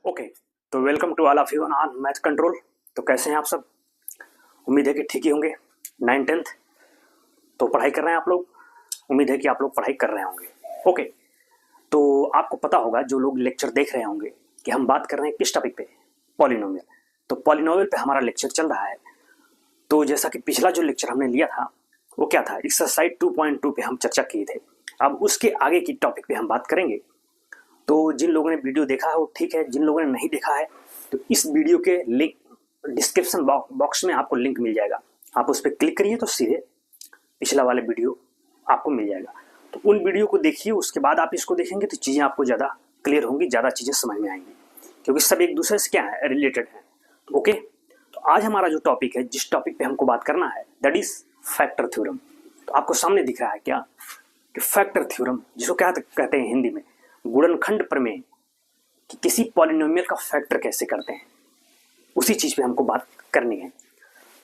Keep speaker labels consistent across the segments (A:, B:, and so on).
A: Okay, तो welcome to all of you on math control. तो कैसे हैं आप सब? उम्मीद है कि ठीक ही होंगे। 9th-10th तो पढ़ाई कर रहे हैं आप लोग। उम्मीद है कि आप लोग पढ़ाई कर रहे होंगे। ओके, तो आपको पता होगा, जो लोग लेक्चर देख रहे होंगे, कि हम बात कर रहे हैं किस टॉपिक पे? पॉलिनोमियल। तो पॉलिनोमियल पे हमारा लेक्चर चल रहा है। तो जैसा कि पिछला जो लेक्चर हमने लिया था वो क्या था, एक्सरसाइज 2.2 पे हम चर्चा किए थे। अब उसके आगे की टॉपिक पे हम बात करेंगे। तो जिन लोगों ने वीडियो देखा है वो ठीक है, जिन लोगों ने नहीं देखा है तो इस वीडियो के लिंक डिस्क्रिप्शन बॉक्स में आपको लिंक मिल जाएगा। आप उस पर क्लिक करिए तो सीधे पिछला वाला वीडियो आपको मिल जाएगा। तो उन वीडियो को देखिए, उसके बाद आप इसको देखेंगे तो चीज़ें आपको ज़्यादा क्लियर होंगी, ज़्यादा चीज़ें समझ में आएंगी, क्योंकि सब एक दूसरे से क्या है, रिलेटेड है। तो ओके, तो आज हमारा जो टॉपिक है, जिस टॉपिक पे हमको बात करना है, दैट इज फैक्टर थ्योरम। तो आपको सामने दिख रहा है क्या कि फैक्टर थ्योरम, जिसको क्या कहते हैं हिंदी में गुणनखंड प्रमेय, कि किसी पॉलिनोमियल का फैक्टर कैसे करते हैं, उसी चीज पे हमको बात करनी है।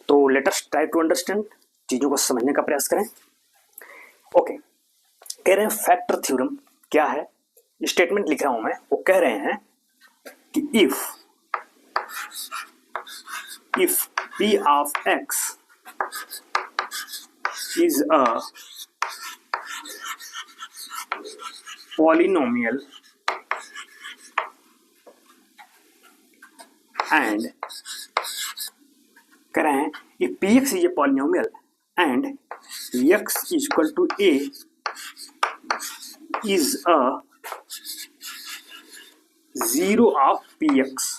A: तो let us try to understand, चीजों को समझने का प्रयास करें। ओके, कह रहे हैं फैक्टर थ्योरम क्या है। स्टेटमेंट लिख रहा हूं मैं। वो कह रहे हैं कि if p of x is a polynomial and कह रहे हैं if px is a polynomial and x is equal to a is a zero of px।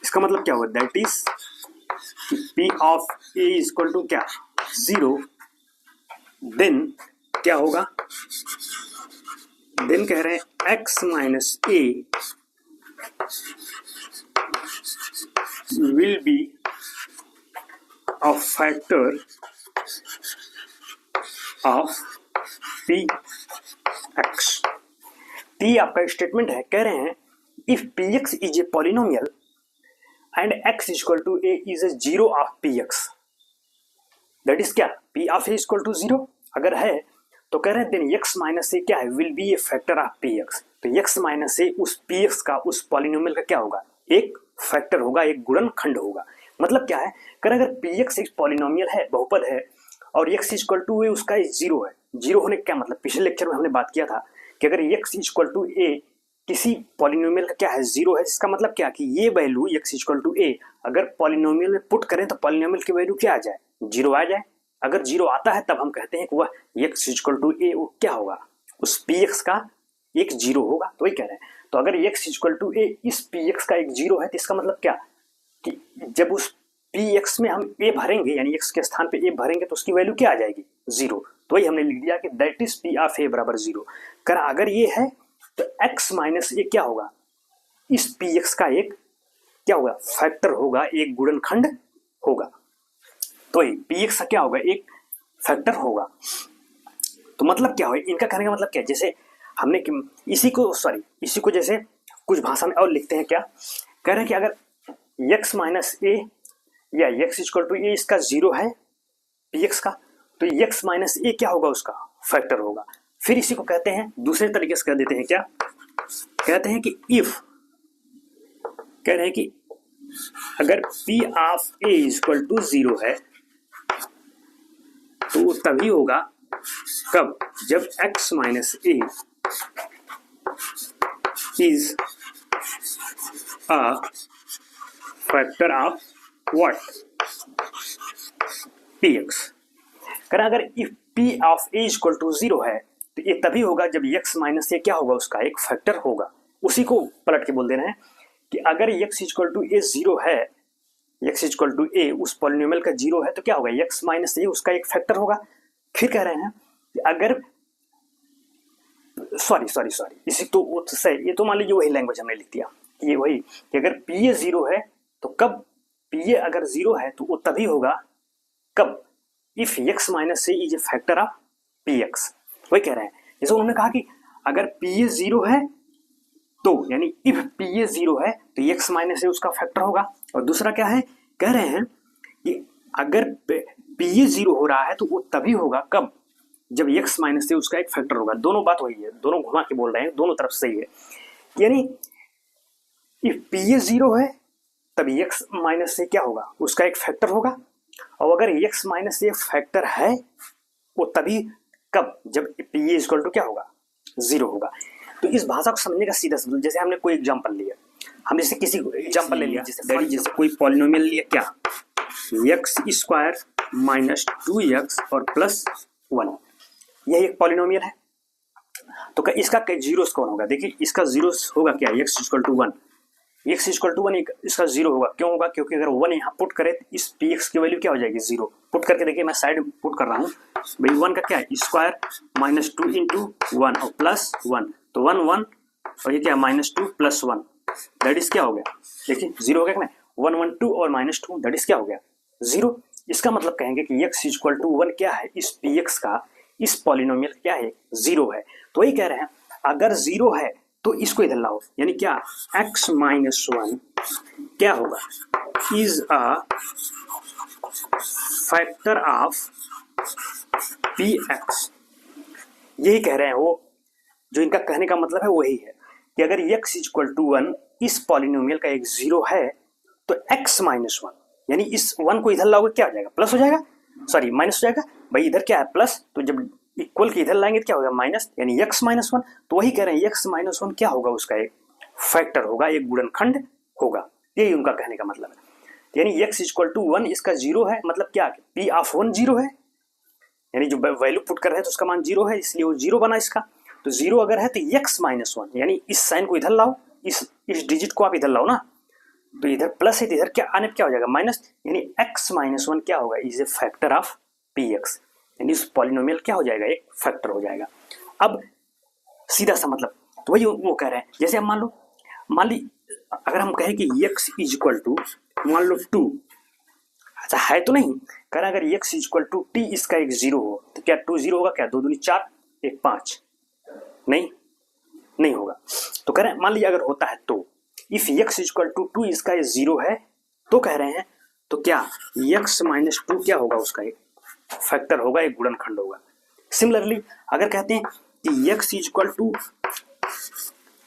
A: इसका मतलब क्या हुआ, that is p of a is equal to क्या, 0। Then क्या होगा, देन कह रहे हैं x minus a will be a factor of px। t आपका स्टेटमेंट है। कह रहे हैं if px is a polynomial and x is equal to a is a zero of px, that is क्या, p of a is equal to 0 अगर है तो कह रहे हैं देन x माइनस ए क्या है, will be a factor of px। तो x माइनस ए उस px का, उस पॉलिनोमियल का क्या होगा, एक फैक्टर होगा, एक गुणनखंड होगा। मतलब क्या है, कर अगर px एक पॉलिनोमियल है, बहुपद है, और x इज इक्वल टू ए उसका जीरो है। जीरो होने का क्या मतलब, पिछले लेक्चर में हमने बात किया था कि अगर x इज इक्वल टू ए किसी पॉलिनोमियल का क्या है, जीरो है, इसका मतलब क्या कि ये value x is equal to A अगर पॉलिनोमियल में पुट करें तो पॉलिनोमियल की वैल्यू क्या आ जाए, जीरो आ जाए। अगर जीरो आता है तब हम कहते हैं कि वह x इज इक्वल टू ए, वो क्या होगा, उस px का एक जीरो होगा। तो वही कह रहे हैं। तो अगर x इज इक्वल टू ए इस px का एक जीरो है तो इसका मतलब क्या कि जब उस px में हम a भरेंगे, यानी x के स्थान पे a भरेंगे तो उसकी वैल्यू क्या आ जाएगी, जीरो। तो वही हमने लिख दिया कि that is p of a बराबर जीरो। कर अगर ये है तो x माइनस ए क्या होगा, इस px का एक क्या होगा, फैक्टर होगा, एक गुणनखंड होगा। तो ये px का क्या होगा, एक फैक्टर होगा। तो मतलब क्या होगा, इनका कहने का मतलब क्या है, जैसे हमने इसी को जैसे कुछ भाषा में और लिखते हैं, क्या कह रहे हैं कि अगर x माइनस ए या x इक्वल टू ए इसका जीरो है px का, तो x माइनस ए क्या होगा, उसका फैक्टर होगा। फिर इसी को कहते हैं, दूसरे तरीके से कह देते हैं, क्या कहते हैं कि इफ, कह रहे हैं कि अगर p of a equal to zero है तो वो तभी होगा कब, जब x minus a is a factor of what, px। कर अगर if p of a equal to zero है तो ये तभी होगा जब x माइनस ए क्या होगा, उसका एक फैक्टर होगा। उसी को पलट के बोल दे रहे हैं कि अगर x equal to a zero है, x इक्वल टू ए उस पॉलिनोमियल का जीरो है तो क्या होगा, x माइनस ए उसका एक फैक्टर होगा। फिर कह रहे हैं कि अगर सॉरी इसी तो सही, ये तो मान लीजिए वही लैंग्वेज हमने लिख दिया, ये वही कि अगर p ए जीरो है तो कब, p ए अगर जीरो है तो वो तभी होगा कब, if x minus a is a factor of px। वही कह रहे हैं, जैसे उन्होंने कहा कि अगर p ए जीरो है तो, यानी इफ p ए जीरो है तो x माइनस ए उसका फैक्टर होगा। और दूसरा क्या है, कह रहे हैं कि अगर p ए जीरो हो रहा है तो वो तभी होगा कब, जब x माइनस ए उसका एक फैक्टर होगा। दोनों बात वही है, दोनों घुमा के बोल रहे हैं, दोनों तरफ सही है। यानी इफ पी ए जीरो है तब एक्स माइनस ए क्या होगा, उसका एक फैक्टर होगा। और अगर एक्स माइनस ए फैक्टर है वो तभी कब, जब पी ए इक्वल टू क्या होगा, जीरो होगा। तो इस भाषा को समझने का सीधा सा, जैसे हमने कोई एग्जांपल लिया, हम जैसे किसी एग्जांपल ले लिया, जैसे कोई पॉलिनोमियल लिया क्या, एक्स स्क्वायर माइनस 2x और प्लस 1, यह एक पॉलिनोमियल है। तो इसका जीरोस कौन होगा, देखिए इसका जीरोस होगा क्या, x equal to 1, x equal to 1 इसका जीरो होगा। क्यों होगा, क्योंकि अगर 1 यहाँ पुट करें तो इस px की वैल्यू क्या हो जाएगी, जीरो। पुट करके देखिए, मैं साइड पुट कर रहा हूँ भाई, 1 का क्या है स्क्वायर माइनस 2 इंटू 1 और प्लस 1, तो 1 1 और ये क्या माइनस 2 प्लस 1, दैट इज क्या हो गया, देखिए जीरो हो गया, 1 1 2 और माइनस 2, दैट इज क्या हो गया, जीरो। इसका मतलब कहेंगे कि x इक्वल टू 1 क्या है, इस px का, इस पॉलिनोमियल क्या है, जीरो है। तो वही कह रहे हैं अगर जीरो है तो इसको इधर लाओ, यानी क्या x माइनस 1 क्या होगा, is a factor of px। यही कह रहे हैं वो, जो इनका कहने का मतलब है वही है कि अगर x इक्वल टू 1 इस पॉलिनोमियल का एक जीरो है तो x माइनस 1, यानी इस 1 को इधर लाओगे क्या हो जाएगा, प्लस हो जाएगा, सॉरी माइनस हो जाएगा भाई, इधर क्या है प्लस, तो जब इक्वल के इधर लाएंगे तो क्या होगा माइनस, यानी x माइनस 1। तो वही कह रहे हैं x माइनस 1 क्या होगा, उसका एक फैक्टर होगा, एक गुणनखंड होगा, यही उनका कहने का मतलब है। यानी x इक्वल टू 1 इसका जीरो है, मतलब क्या p ऑफ 1 जीरो है, यानी जो वैल्यू पुट कर रहे हैं तो उसका मान जीरो है, इसलिए वो जीरो बना इसका। तो जीरो अगर है तो x माइनस 1, यानी इस साइन को इधर लाओ, इस डिजिट को आप इधर लाओ ना, तो इधर प्लस है तो इधर क्या आने क्या हो जाएगा माइनस, यानी x माइनस 1 क्या होगा, is a factor of px, यानी उस पॉलिनोमियल क्या हो जाएगा, एक फैक्टर हो जाएगा। अब सीधा सा मतलब तो वही वो कह रहे हैं, जैसे हम मान ली अगर हम कहें कि x इज इक्वल टू मान लो 2, अच्छा है तो नहीं, कह रहे अगर x is equal to t इसका एक जीरो हो तो क्या 2 जीरो होगा क्या, 2 दूनी 4 1 5, नहीं होगा। तो कह रहे हैं मान लीजिए अगर होता है तो इफ x इक्वल टू 2 इसका ये जीरो है तो कह रहे हैं तो क्या x माइनस 2 क्या होगा, उसका एक फैक्टर होगा, एक गुणनखंड होगा। सिमिलरली अगर कहते हैं कि x इक्वल टू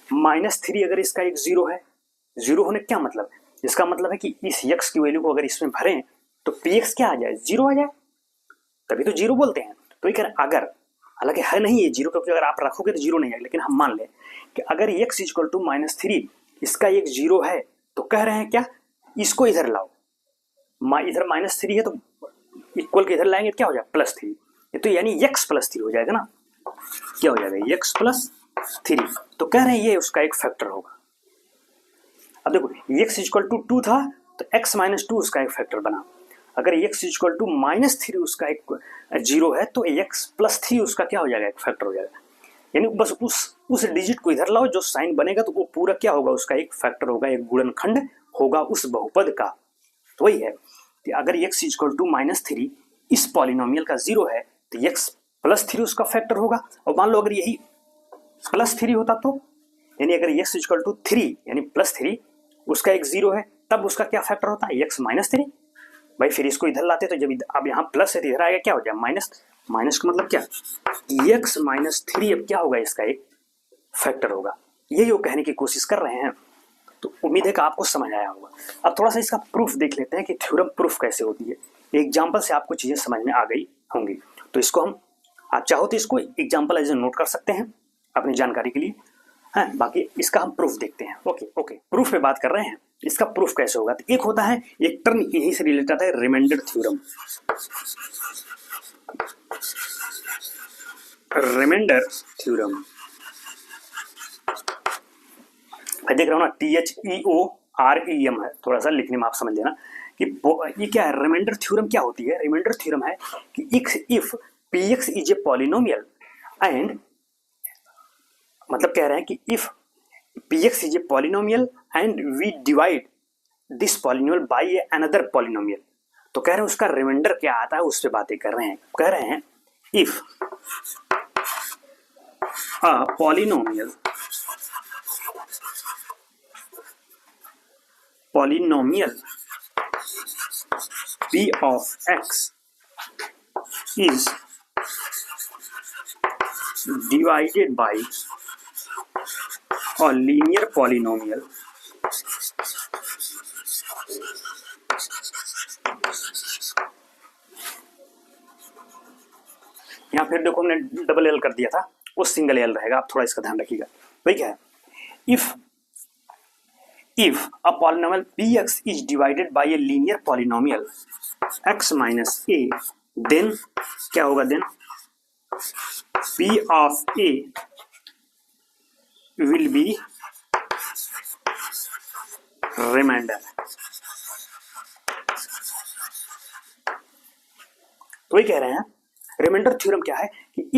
A: माइनस 3 अगर इसका एक जीरो है, जीरो होने क्या मतलब, इसका मतलब है कि इस x की वैल्यू को अगर इसमें भरें तो px क्या आ जाए, जीरो आ जाए, तभी तो जीरो बोलते हैं। तो ये कह रहे अगर, हालांकि है नहीं ये जीरो, क्योंकि अगर आप रखोगे तो जीरो नहीं आएगा, लेकिन हम मान लें कि अगर x इक्वल टू माइनस 3 इसका एक जीरो है तो कह रहे हैं क्या, इसको इधर लाओ, इधर माइनस 3 है तो इक्वल के इधर लाएंगे क्या हो जाएगा प्लस 3, तो यानी x प्लस 3 हो जाएगा ना, क्या हो जाएगा x प्लस 3। तो कह रहे हैं ये उसका एक फैक्टर होगा। अब देखो x इक्वल टू 2 था तो x माइनस 2 उसका एक फैक्टर बना, अगर x इक्वल टू माइनस 3 उसका एक जीरो है तो x प्लस 3 उसका क्या हो जाएगा, एक फैक्टर हो जाएगा। यानी बस उस डिजिट को इधर लाओ, जो साइन बनेगा तो वो पूरा क्या होगा, उसका एक फैक्टर होगा, एक गुणनखंड होगा उस बहुपद का। तो वही है कि अगर x इक्वल टू माइनस 3 इस पॉलिनोमियल का जीरो है तो x प्लस 3 उसका फैक्टर होगा। और मान लो अगर यही प्लस 3 होता तो, यानी अगर x इक्वल टू 3 यानी प्लस 3 उसका एक जीरो है तब उसका क्या फैक्टर होता है, x माइनस 3। भाई फिर इसको इधर लाते तो जब अब यहाँ प्लस है तो इधर आएगा क्या हो जाए माइनस, माइनस का मतलब क्या, x माइनस 3 अब क्या होगा, इसका एक फैक्टर होगा। यही वो कहने की कोशिश कर रहे हैं। तो उम्मीद है कि आपको समझ आया होगा। अब थोड़ा सा इसका प्रूफ देख लेते हैं कि थ्योरम प्रूफ कैसे होती है। एग्जाम्पल से आपको चीजें समझ में आ गई होंगी, तो इसको हम, आप चाहो तो इसको एग्जाम्पल एज नोट कर सकते हैं अपनी जानकारी के लिए, है। बाकी इसका हम प्रूफ देखते हैं। ओके प्रूफ पे बात कर रहे हैं, इसका प्रूफ कैसे होगा। तो एक होता है, एक टर्म यही से रिलेटेड है, रिमाइंडर थ्योरम। रिमाइंडर थ्योरम देख रहा हूँ ना, THEOREM है, थोड़ा सा लिखने में आप समझ लेना कि ये क्या है। रिमाइंडर थ्योरम क्या होती है, रिमाइंडर थ्योरम है कि if px is a polynomial and, मतलब कह रहे हैं कि if px is a polynomial and we divide this polynomial by another polynomial, तो कह रहे हैं उसका रिमाइंडर क्या आता है, उस पर बातें कर रहे हैं। कह रहे हैं if a polynomial p of x is divided by a linear polynomial यहाँ फिर देखो हमने डबल एल कर दिया था, वो सिंगल एल रहेगा, आप थोड़ा इसका ध्यान रखिएगा। वही क्या है, if a polynomial px is divided by a linear polynomial x minus a, then क्या होगा, then p of a will be remainder। तो ये कह रहे हैं रिमाइंडर थ्योरम क्या है कि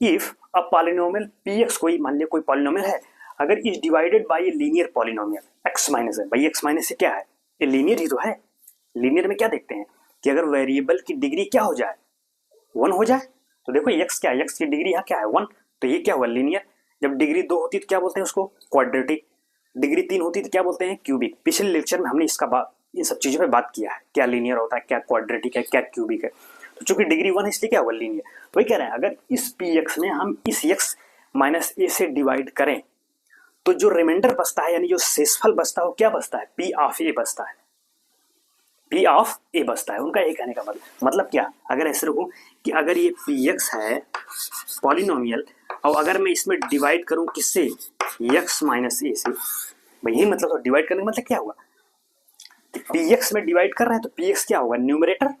A: इफ अ पॉलिनोमियल px, कोई मान लिया कोई पॉलिनोमियल है, अगर is divided by a linear polynomial x minus है, भाई x माइनस से क्या है, ये लीनियर ही तो है। लीनियर में क्या देखते हैं कि अगर वेरिएबल की डिग्री क्या हो जाए, 1 हो जाए, तो देखो x क्या है, x की डिग्री यहाँ क्या है 1, तो ये क्या हुआ लीनियर। जब डिग्री 2 होती है तो क्या बोलते हैं उसको, क्वाड्रेटिक। डिग्री 3 होती है तो क्या बोलते हैं, क्यूबिक। पिछले लेक्चर में हमने इसका इन सब चीजों पे बात किया है, क्या लीनियर होता है, क्या क्वाड्रेटिक है, क्या क्यूबिक है। तो चूंकि डिग्री 1 है इसलिए क्या हुआ लीनियर। तो वही कह रहे हैं अगर इस px में हम इस x माइनस ए से डिवाइड करें तो जो रिमाइंडर बचता है, यानी जो शेषफल बचता है, वो क्या बचता है, p ऑफ a बचता है, p ऑफ a बचता है। उनका ये कहने का मतलब क्या, अगर ऐसे रखूं कि अगर ये px है पॉलिनोमियल और अगर मैं इसमें डिवाइड करूं किससे, x माइनस ए से, भाई यही मतलब, तो डिवाइड करने का मतलब क्या हुआ कि px में डिवाइड कर रहे हैं तो px क्या होगा, न्यूमरेटर,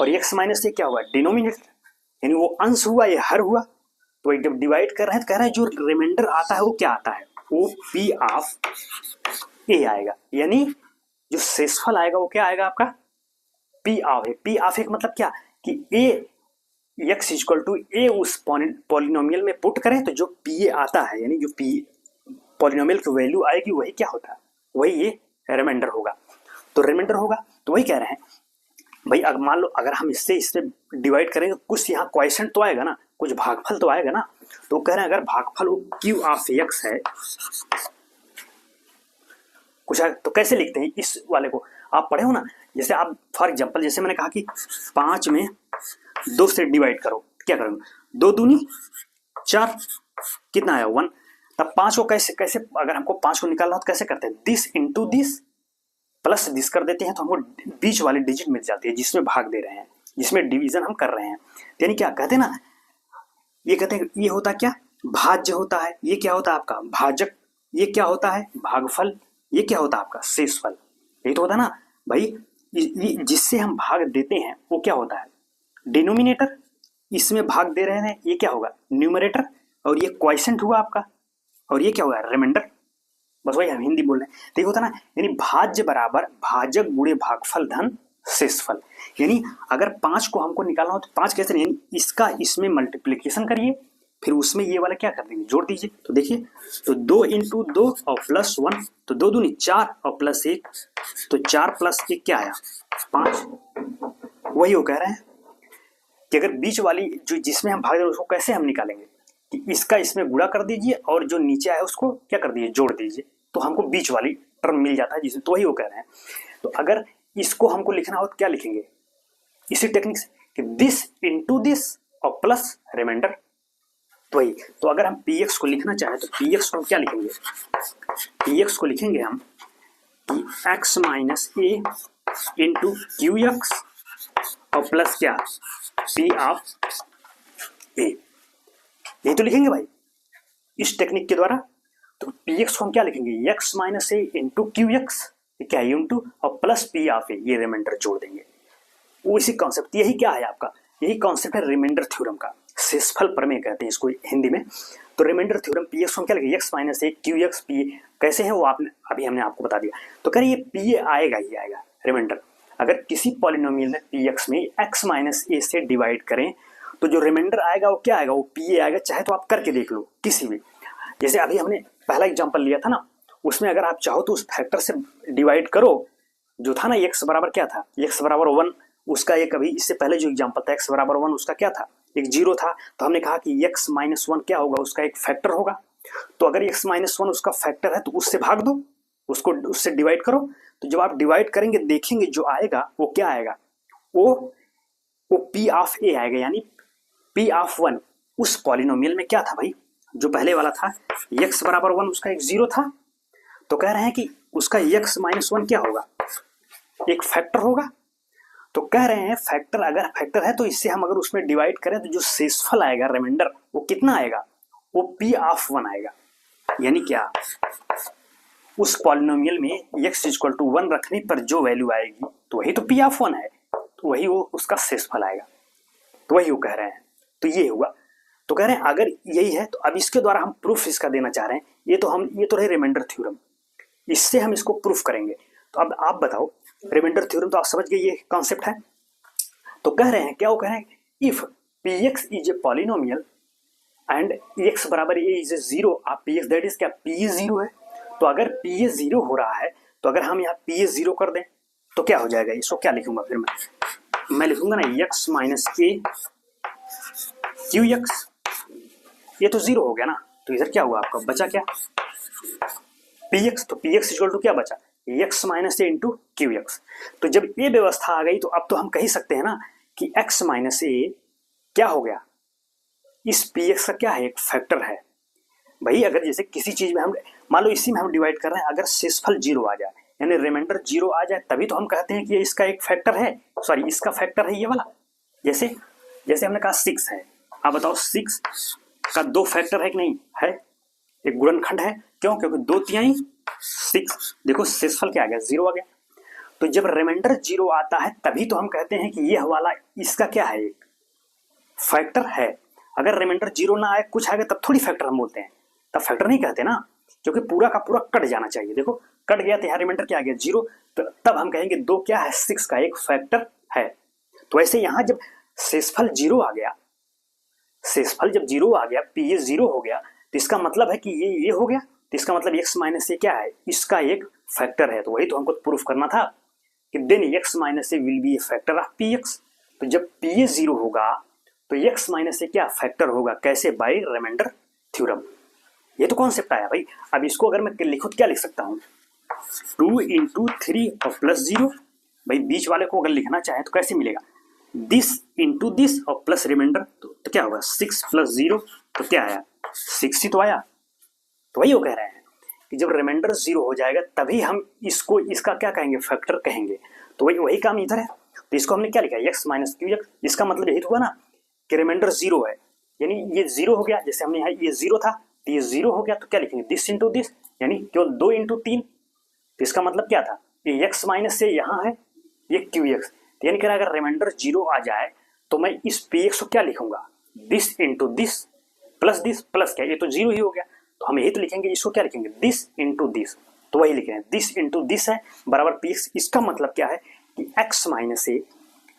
A: और x माइनस से क्या हुआ, डिनोमिनेटर, यानी वो अंश हुआ, ये हर हुआ। तो जब डिवाइड कर रहे हैं तो कह रहे हैं जो रिमाइंडर आता है वो क्या आता है, वो p ऑफ a आएगा, यानी जो शेषफल आएगा वो क्या आएगा आपका, p of a। p of a का मतलब क्या कि a x equal to a उस पॉलिनोमियल में पुट करें तो जो pa आता है, यानी जो p पॉलिनोमियल की वैल्यू आएगी वही क्या होता है, वही ये रिमाइंडर होगा। तो रिमाइंडर होगा, तो वही कह रहे हैं भाई अगर मान लो अगर हम इससे डिवाइड करेंगे कुछ यहाँ क्वेश्चन तो आएगा ना, कुछ भागफल तो आएगा ना। तो कह रहे हैं अगर भागफल वो q ऑफ x है कुछ है, तो कैसे लिखते हैं इस वाले को, आप पढ़े हो ना, जैसे आप फॉर एग्जांपल जैसे मैंने कहा कि 5 में 2 से डिवाइड करो, क्या करोगे, 2 दूनी 4, कितना आया 1। तब 5 को कैसे कैसे अगर हमको 5 को निकालना हो तो कैसे करते हैं, this into this plus this कर देते हैं, तो हमको बीच वाली डिजिट मिल जाती है जिसमें भाग दे रहे हैं, जिसमें डिवीजन हम कर रहे हैं। यानी क्या कहते हैं ना, ये कहते हैं ये होता क्या, भाज्य होता है, ये क्या होता है आपका भाजक, ये क्या होता है भागफल, ये क्या होता है आपका शेषफल। यही तो होता है ना भाई, जिससे हम भाग देते हैं वो क्या होता है डिनोमिनेटर, इसमें भाग दे रहे हैं ये क्या होगा न्यूमरेटर, और ये क्वोशिएंट हुआ आपका, और ये क्या होगा रिमाइंडर। बस वही हम हिंदी बोल रहे हैं, तो ये होता ना, यानी भाज्य बराबर भाजक गुणे भागफल धन शेषफल। यानी अगर 5 को हमको निकालना हो तो 5 कैसे नहीं, इसका इसमें मल्टीप्लिकेशन करिए, फिर उसमें ये वाला क्या कर देंगे जोड़ दीजिए। तो देखिए, तो 2 इंटू 2 और प्लस 1, तो 2 दूनी 4 और प्लस 1, तो 4 प्लस 1 क्या आया 5। वही वो कह रहे हैं कि अगर बीच वाली जो जिसमें हम भाग रहे हैं उसको कैसे हम निकालेंगे कि इसका इसमें गुणा कर दीजिए और जो नीचे आया उसको क्या कर दीजिए जोड़ दीजिए, तो हमको बीच वाली टर्म मिल जाता है जिसमें, तो वही वो कह रहे हैं। तो अगर इसको हमको लिखना हो तो क्या लिखेंगे इसी टेक्निक से कि दिस इंटू दिस और प्लस रिमाइंडर। तो वही, तो अगर हम px को लिखना चाहें तो px को हम क्या लिखेंगे, px को लिखेंगे हम x माइनस ए इंटू क्यू एक्स और प्लस क्या p ऑफ a, यही तो लिखेंगे भाई इस टेक्निक के द्वारा। तो px को हम क्या लिखेंगे x माइनस ए इंटू क्यू एक्स, क्या है इंटू और प्लस p ऑफ a, ये रिमाइंडर जोड़ देंगे। वो इसी कॉन्सेप्ट, यही क्या है आपका, यही कॉन्सेप्ट है रिमाइंडर थ्योरम का, शेषफल प्रमेय कहते हैं इसको हिंदी में। तो रिमाइंडर थ्योरम px को हम क्या लिखेंगे x माइनस ए क्यू एक्स p, कैसे है वो आपने अभी हमने आपको बता दिया। तो कह रहे ये p आएगा ही आएगा रिमाइंडर, अगर किसी पॉलिनोमियल में px में x माइनस ए से डिवाइड करें तो जो रिमाइंडर आएगा वो क्या आएगा, वो pa आएगा। चाहे तो आप करके देख लो किसी भी, जैसे अभी हमने पहला एग्जाम्पल लिया था ना, उसमें अगर आप चाहो तो उस फैक्टर से डिवाइड करो, जो था ना x बराबर क्या था, x बराबर 1, उसका एक अभी इससे पहले जो एग्जाम्पल था x बराबर 1 उसका क्या था, एक 0 था। तो हमने कहा कि x माइनस 1 क्या होगा, उसका एक फैक्टर होगा। तो अगर x माइनस 1 उसका फैक्टर है तो उससे भाग दो, उसको उससे डिवाइड करो। तो जब आप डिवाइड करेंगे देखेंगे जो आएगा वो क्या आएगा, वो p ऑफ a आएगा, यानी p ऑफ 1 उस पॉलिनोमियल में क्या था भाई, जो पहले वाला था x बराबर 1 उसका एक 0 था। तो कह रहे हैं कि उसका x माइनस वन क्या होगा, एक फैक्टर होगा। तो कह रहे हैं फैक्टर, अगर फैक्टर है तो इससे हम अगर उसमें डिवाइड करें तो जो शेषफल आएगा रिमाइंडर वो कितना आएगा, वो p ऑफ वन आएगा। यानी क्या, उस पॉलिनोमियल में x इक्वल टू वन रखने पर जो वैल्यू आएगी तो वही तो p ऑफ वन है, तो वही वो उसका शेषफल आएगा। तो वही वो कह रहे हैं, तो ये हुआ। तो कह रहे हैं अगर यही है तो अब इसके द्वारा हम प्रूफ इसका देना चाह रहे हैं। ये तो रहे रिमाइंडर थ्योरम, इससे हम इसको प्रूफ करेंगे। तो अब आप बताओ, रिमाइंडर थ्योरम तो आप समझ गए ये कॉन्सेप्ट है। तो कह रहे हैं क्या, वो कह रहे हैं if px is a polynomial and x बराबर a इज ए जीरो, आप px दैट इज क्या, p जीरो है। तो अगर p जीरो हो रहा है तो अगर हम यहाँ p जीरो कर दें तो क्या हो जाएगा, इसको क्या लिखूंगा फिर मैं लिखूंगा ना x माइनस a qx, ये तो जीरो हो गया ना। तो इधर क्या हुआ आपका, बचा क्या px, तो px इक्वल टू क्या बचा, x माइनस ए इंटू क्यू एक्स। तो जब ये व्यवस्था आ गई तो अब तो हम कह ही सकते हैं ना कि x माइनस ए क्या हो गया, इस px का क्या है, एक फैक्टर है। भाई अगर जैसे किसी चीज में हम मान लो इसी में हम डिवाइड कर रहे हैं, अगर शेषफल जीरो आ जाए यानी रिमाइंडर जीरो आ जाए तभी तो हम कहते हैं कि ये इसका एक फैक्टर है, सॉरी इसका फैक्टर है ये वाला। जैसे हमने कहा 6 है, आप बताओ 6 का दो फैक्टर है कि नहीं है, एक गुणनखंड है। क्यों, क्योंकि 2 तिहाई 6, देखो शेषफल क्या आ गया, जीरो आ गया। तो जब रिमाइंडर जीरो आता है तभी तो हम कहते हैं कि यह वाला इसका क्या है, एक फैक्टर है। अगर रिमाइंडर जीरो ना आए, कुछ आएगा तब थोड़ी फैक्टर हम बोलते हैं, तब फैक्टर नहीं कहते ना, क्योंकि पूरा का पूरा कट जाना चाहिए। देखो कट गया तो यहाँ रिमाइंडर क्या आ गया, जीरो, तो तब हम कहेंगे 2 क्या है, 6 का एक फैक्टर है। तो ऐसे यहाँ जब शेषफल जीरो आ गया, शेषफल जब जीरो आ गया, पी जीरो हो गया, तो इसका मतलब है कि ये हो गया, तो इसका मतलब x माइनस ए क्या है, इसका एक फैक्टर है। तो वही तो हमको प्रूफ करना था कि then x minus a will be a factor of px। तो जब p जीरो होगा तो x माइनस ए क्या फैक्टर होगा, कैसे, बाय रिमाइंडर थ्योरम। ये तो कॉन्सेप्ट आया भाई। अब इसको अगर मैं लिखूं तो क्या लिख सकता हूँ, 2 इंटू 3 और प्लस जीरो। भाई बीच वाले को अगर लिखना चाहे तो कैसे मिलेगा, दिस इंटू दिस और प्लस रिमाइंडर, तो क्या होगा 6 प्लस जीरो, तो क्या आया 6 ही तो आया। तो वही वो कह रहे हैं कि जब रिमाइंडर जीरो हो जाएगा तभी हम इसको इसका क्या कहेंगे, फैक्टर कहेंगे। तो वही काम इधर है। तो इसको हमने क्या लिखा, x माइनस क्यू एक्स। इसका मतलब यही तो हुआ ना कि रिमाइंडर जीरो है, यानी ये जीरो हो गया। जैसे हमने यहाँ ये जीरो था तो ये जीरो हो गया, तो क्या लिखेंगे, दिस इंटू दिस, यानी केवल 2 इंटू 3। तो इसका मतलब क्या था, ये x माइनस से यहाँ है, ये क्यू एक्स। तो यानी कह रहा है अगर रिमाइंडर जीरो आ जाए तो मैं इस पी एक्स को क्या लिखूंगा, दिस इंटू दिस प्लस क्या, ये तो जीरो ही हो गया, तो हम यही तो लिखेंगे, इसको क्या लिखेंगे, दिस इंटू दिस। तो वही लिख रहे हैं, दिस इंटू दिस है बराबर पी एक्स। इसका मतलब क्या है कि x माइनस ए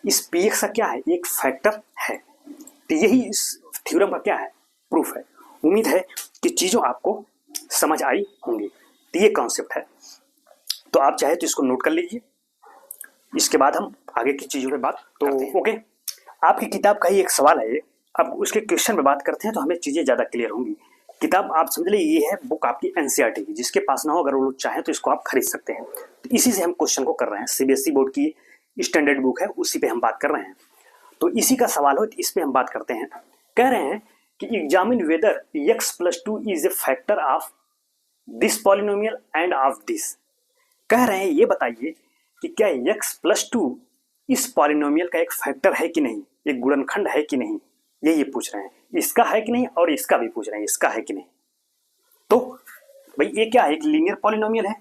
A: इस पी एक्स का क्या है, एक फैक्टर है। तो यही इस थ्योरम का क्या है, प्रूफ है। उम्मीद है कि चीज़ों आपको समझ आई होंगी। तो ये कॉन्सेप्ट है, तो आप चाहे तो इसको नोट कर लीजिए, इसके बाद हम आगे की चीज़ों पे बात करते हैं। ओके, आपकी किताब का ही एक सवाल है ये, अब उसके क्वेश्चन पे बात करते हैं तो हमें चीज़ें ज़्यादा क्लियर होंगी। किताब आप समझ लीजिए ये है बुक आपकी एनसीईआरटी की, जिसके पास ना हो अगर वो लोग चाहें तो इसको आप खरीद सकते हैं। तो इसी से हम क्वेश्चन को कर रहे हैं, सीबीएसई बोर्ड की स्टैंडर्ड बुक है, उसी पे हम बात कर रहे हैं। तो इसी का सवाल हो तो इस पे हम बात करते हैं। कह रहे हैं कि examine whether x plus 2 is a factor of this polynomial and of this. कह रहे हैं ये बताइए कि क्या x प्लस 2 इस पॉलिनोमियल का एक फैक्टर है कि नहीं, एक गुणनखंड है कि नहीं, ये पूछ रहे हैं। इसका है कि नहीं और इसका भी पूछ रहे हैं, इसका है कि नहीं। तो भाई ये क्या है, एक लीनियर पॉलिनोमियल है,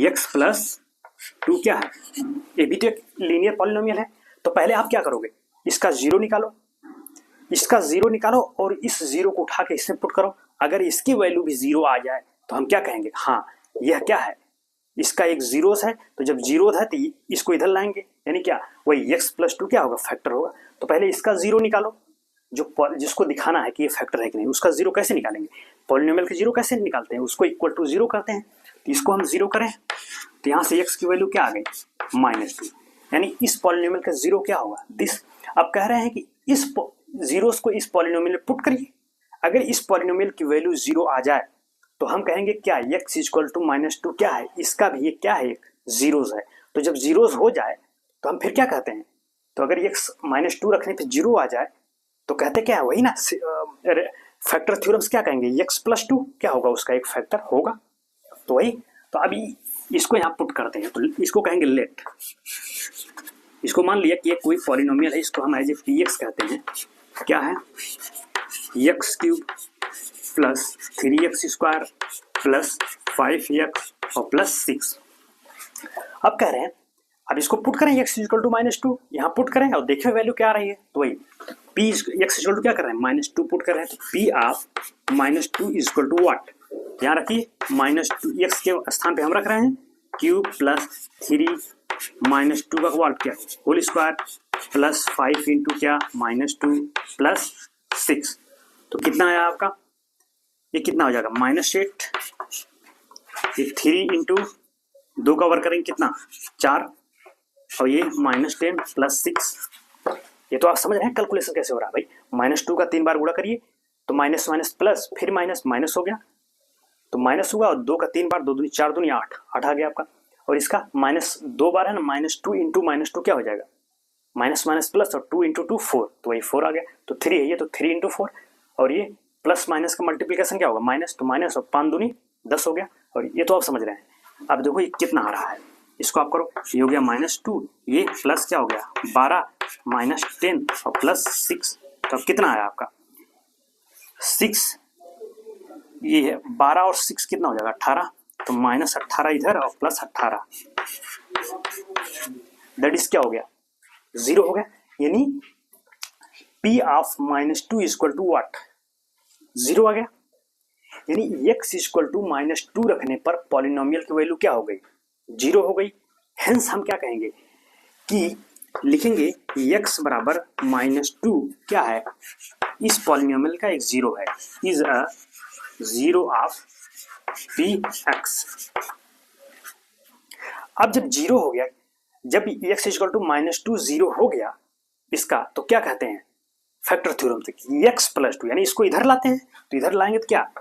A: x प्लस 2 क्या है, ये भी तो एक लीनियर पॉलिनोमियल है। तो पहले आप क्या करोगे, इसका जीरो निकालो, इसका जीरो निकालो और इस जीरो को उठा के इसमें पुट करो। अगर इसकी वैल्यू भी जीरो आ जाए तो हम क्या कहेंगे, हाँ यह क्या है, इसका एक जीरोस है। तो जब जीरो था तो इसको इधर लाएंगे, यानी क्या, वही x प्लस 2 क्या होगा, फैक्टर होगा। तो पहले इसका जीरो निकालो, जिसको दिखाना है कि ये फैक्टर है कि नहीं। उसका जीरो कैसे निकालेंगे, पॉलिनोमियल के जीरो कैसे निकालते हैं, उसको इक्वल टू जीरो करते हैं। तो इसको हम जीरो करें तो यहाँ से x की वैल्यू क्या आ गई, -2, यानी इस पॉलिनोमियल का जीरो क्या होगा, दिस। अब कह रहे हैं कि इस जीरोस को इस पॉलिनोमियल में पुट करिए। अगर इस पॉलिनोमियल की वैल्यू जीरो आ जाए तो हम कहेंगे क्या, x इक्वल टू -2 क्या है, इसका भी ये क्या है, एक जीरोस है। तो जब जीरोस हो जाए तो हम फिर क्या कहते हैं, तो अगर x -2 रखने पे जीरो आ जाए तो कहते क्या है, वही ना फैक्टर थ्योरम्स क्या कहेंगे, x प्लस 2 क्या होगा, उसका एक फैक्टर होगा। तो वही, तो अभी इसको यहाँ पुट करते हैं, तो इसको कहेंगे लेट, इसको मान लिया कि ये कोई पॉलिनोमियल है, इसको हम एज ए पी एक्स कहते हैं, क्या है x cube plus 3x square plus 5x और प्लस 6। अब कह रहे हैं अब इसको पुट करें x इक्वल टू -2, यहाँ पुट करें और देखें वैल्यू क्या आ रही है, तो वही p x इक्वल टू क्या कर रहे हैं -2 पुट कर रहे हैं, तो p of -2 equal to what, यहाँ रखिए -2 x के स्थान पे हम रख रहे हैं क्यूब प्लस 3 -2 का व्हाट क्या होल स्क्वायर प्लस 5 इंटू क्या -2 प्लस 6, तो कितना आया आपका, ये कितना हो जाएगा -8, ये 3 इंटू 2 का वर्क करेंगे कितना 4, और ये -10 प्लस 6। ये तो आप समझ रहे हैं कैलकुलेशन कैसे हो रहा है भाई, -2 का 3 बार गुणा करिए तो माइनस माइनस प्लस, फिर माइनस माइनस हो गया तो माइनस हुआ, और 2 का 3 बार 2 दूनी 4 दूनी 8 आ गया आपका, और इसका -2 बार है ना, -2 इंटू -2 क्या हो जाएगा माइनस माइनस प्लस, और 2 इंटू 2 4, तो वही 4 आ गया, तो 3 है ये, तो 3 इंटू 4, और ये प्लस माइनस का मल्टीप्लिकेशन क्या होगा माइनस, तो माइनस और 5 दूनी 10 हो गया, और ये तो आप समझ रहे हैं। अब देखो ये कितना आ रहा है, इसको आप करो, ये हो गया -2, ये प्लस क्या हो गया 12 -10 और प्लस 6, तो अब कितना आया आपका 6, ये है 12 और 6 कितना हो जाएगा 18, तो -18 इधर और प्लस 18, दैट इज क्या हो गया 0 हो गया, यानी p of -2 equal to what 0 आ गया, यानी x इक्वल टू -2 रखने पर पॉलिनोमियल की वैल्यू क्या हो गई 0 हो गई। हेंस हम क्या कहेंगे कि लिखेंगे x बराबर -2 क्या है, इस पॉलिनोमियल का एक 0 है, इज अ 0 ऑफ px। अब जब 0 हो गया, जब x इक्वल टू -2 0 हो गया इसका, तो क्या कहते हैं फैक्टर थ्योरम से x प्लस 2, यानी इसको इधर लाते हैं, तो इधर लाएंगे तो क्या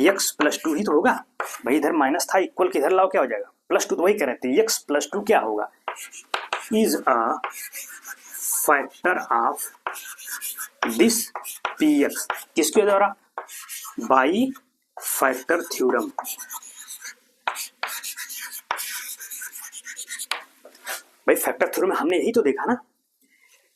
A: x प्लस 2 ही तो होगा भाई, इधर माइनस था इक्वल के इधर लाओ क्या हो जाएगा +2, तो वही कह रहे थे x प्लस 2 क्या होगा is a factor of this px, किसके द्वारा बाई फैक्टर थ्योरम। भाई फैक्टर थ्योरम में हमने यही तो देखा ना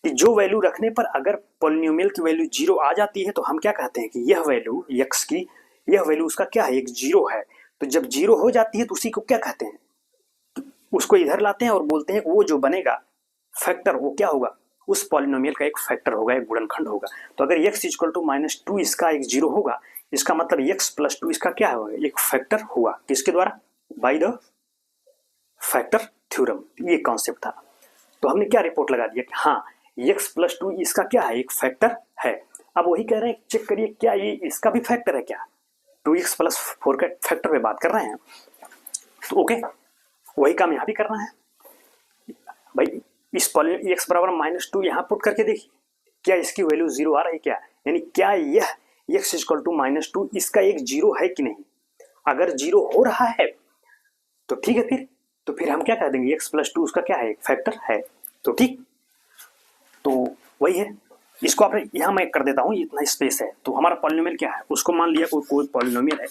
A: कि जो वैल्यू रखने पर अगर पॉलिनोमियल की वैल्यू 0 आ जाती है तो हम क्या कहते हैं कि यह वैल्यू x की, यह वैल्यू उसका क्या है एक 0 है, तो जब 0 हो जाती है तो उसी को क्या कहते हैं, उसको इधर लाते हैं और बोलते हैं कि वो जो बनेगा फैक्टर वो क्या होगा उस पॉलिनोमियल का एक फैक्टर होगा, एक गुणनखंड होगा। तो अगर x इक्वल टू -2 इसका एक 0 होगा, इसका मतलब x प्लस 2 इसका क्या होगा एक फैक्टर हुआ, किसके द्वारा बाय द फैक्टर थ्योरम, ये कॉन्सेप्ट था। तो हमने क्या रिपोर्ट लगा दिया कि हाँ x प्लस 2 इसका क्या है एक फैक्टर है। अब वही कह रहे हैं चेक करिए क्या ये इसका भी फैक्टर है क्या, 2x प्लस 4 का फैक्टर पे बात कर रहे हैं, तो ओके वही काम यहाँ भी करना है भाई। इस x बराबर -2 यहाँ पुट करके देखिए क्या इसकी वैल्यू 0 आ रही है क्या, यानी क्या यह x इक्वल टू -2 इसका एक 0 है कि नहीं, अगर 0 हो रहा है तो ठीक है, तो फिर हम क्या कह देंगे x प्लस 2 उसका क्या है एक फैक्टर है, तो ठीक, तो वही है। इसको आपने यहाँ मैं कर देता हूँ, इतना स्पेस है, तो हमारा पॉलिनोमियल क्या है उसको मान लिया कोई पॉलिनोमियल है,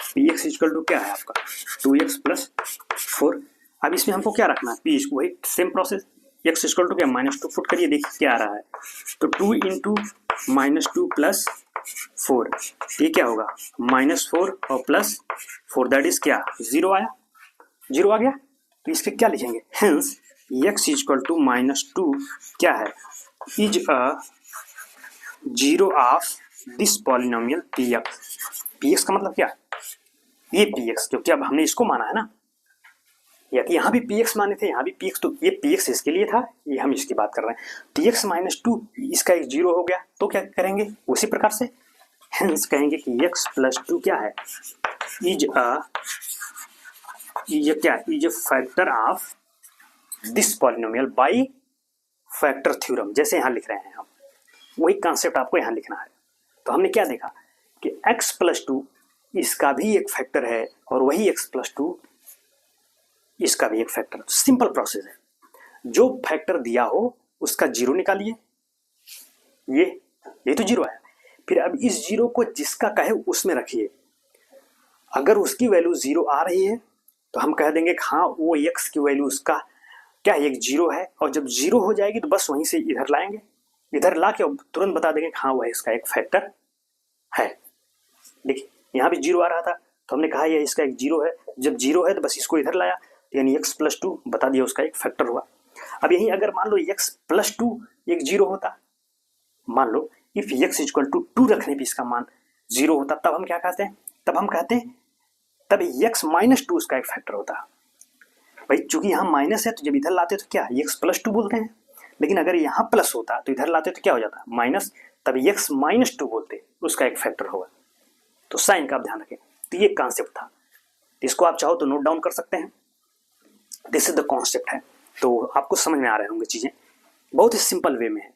A: px इक्वल टू क्या है आपका 2x प्लस 4। अब इसमें हमको क्या रखना है p, वही same process, x equal to क्या -2 फुट करिए देखिए क्या आ रहा है, तो 2 इंटू -2 प्लस 4, ये क्या होगा -4 और प्लस 4 दैट इज क्या 0 आया, 0 आ गया, तो इसके क्या लिखेंगे हेंस x इक्वल टू -2 क्या है is a 0 of this polynomial px का मतलब क्या ये px, क्योंकि अब हमने इसको माना है ना, या कि यहाँ भी px माने थे यहाँ भी px, तो ये px इसके लिए था, ये हम इसकी बात कर रहे हैं, तो x -2 इसका एक 0 हो गया, तो क्या करेंगे उसी प्रकार से हेंस कहेंगे कि x प्लस 2 क्या है is a factor of this polynomial by factor theorem, जैसे यहाँ लिख रहे हैं हम वही कॉन्सेप्ट आपको यहाँ लिखना है। तो हमने क्या देखा कि x प्लस 2 इसका भी एक फैक्टर है और वही x प्लस 2 इसका भी एक फैक्टर, सिंपल प्रोसेस है, जो फैक्टर दिया हो उसका 0 निकालिए, ये तो 0 है, फिर अब इस 0 को जिसका कहे उसमें रखिए, अगर उसकी वैल्यू 0 आ रही है तो हम कह देंगे कि हाँ वो x की वैल्यू उसका क्या है, एक 0 है, और जब 0 हो जाएगी तो बस वहीं से इधर लाएंगे, इधर ला के तुरंत बता देंगे कि हाँ वह इसका एक फैक्टर है। देखिए यहाँ भी 0 आ रहा था तो हमने कहा यह इसका एक 0 है, जब 0 है तो बस इसको इधर लाया, यानी x+2 बता दिया उसका एक फैक्टर हुआ। अब यही अगर मान लो x+2 एक 0 होता, मान लो इफ x=2 रखने पे इसका मान 0 होता, तब हम क्या कहते हैं, तब हम कहते हैं तब x-2 उसका एक फैक्टर होता। भाई चूंकि यहाँ माइनस है तो जब इधर लाते तो क्या x+2 बोलते हैं, लेकिन अगर यहाँ प्लस होता तो इधर लाते तो क्या हो जाता माइनस, तब x-2 बोलते, उसका एक फैक्टर होगा। तो साइन का आप ध्यान रखें। तो ये कॉन्सेप्ट था, इसको आप चाहो तो नोट डाउन कर सकते हैं। दिस इज द कॉन्सेप्ट है। तो आपको समझ में आ रहे होंगे चीजें, बहुत ही सिंपल वे में है।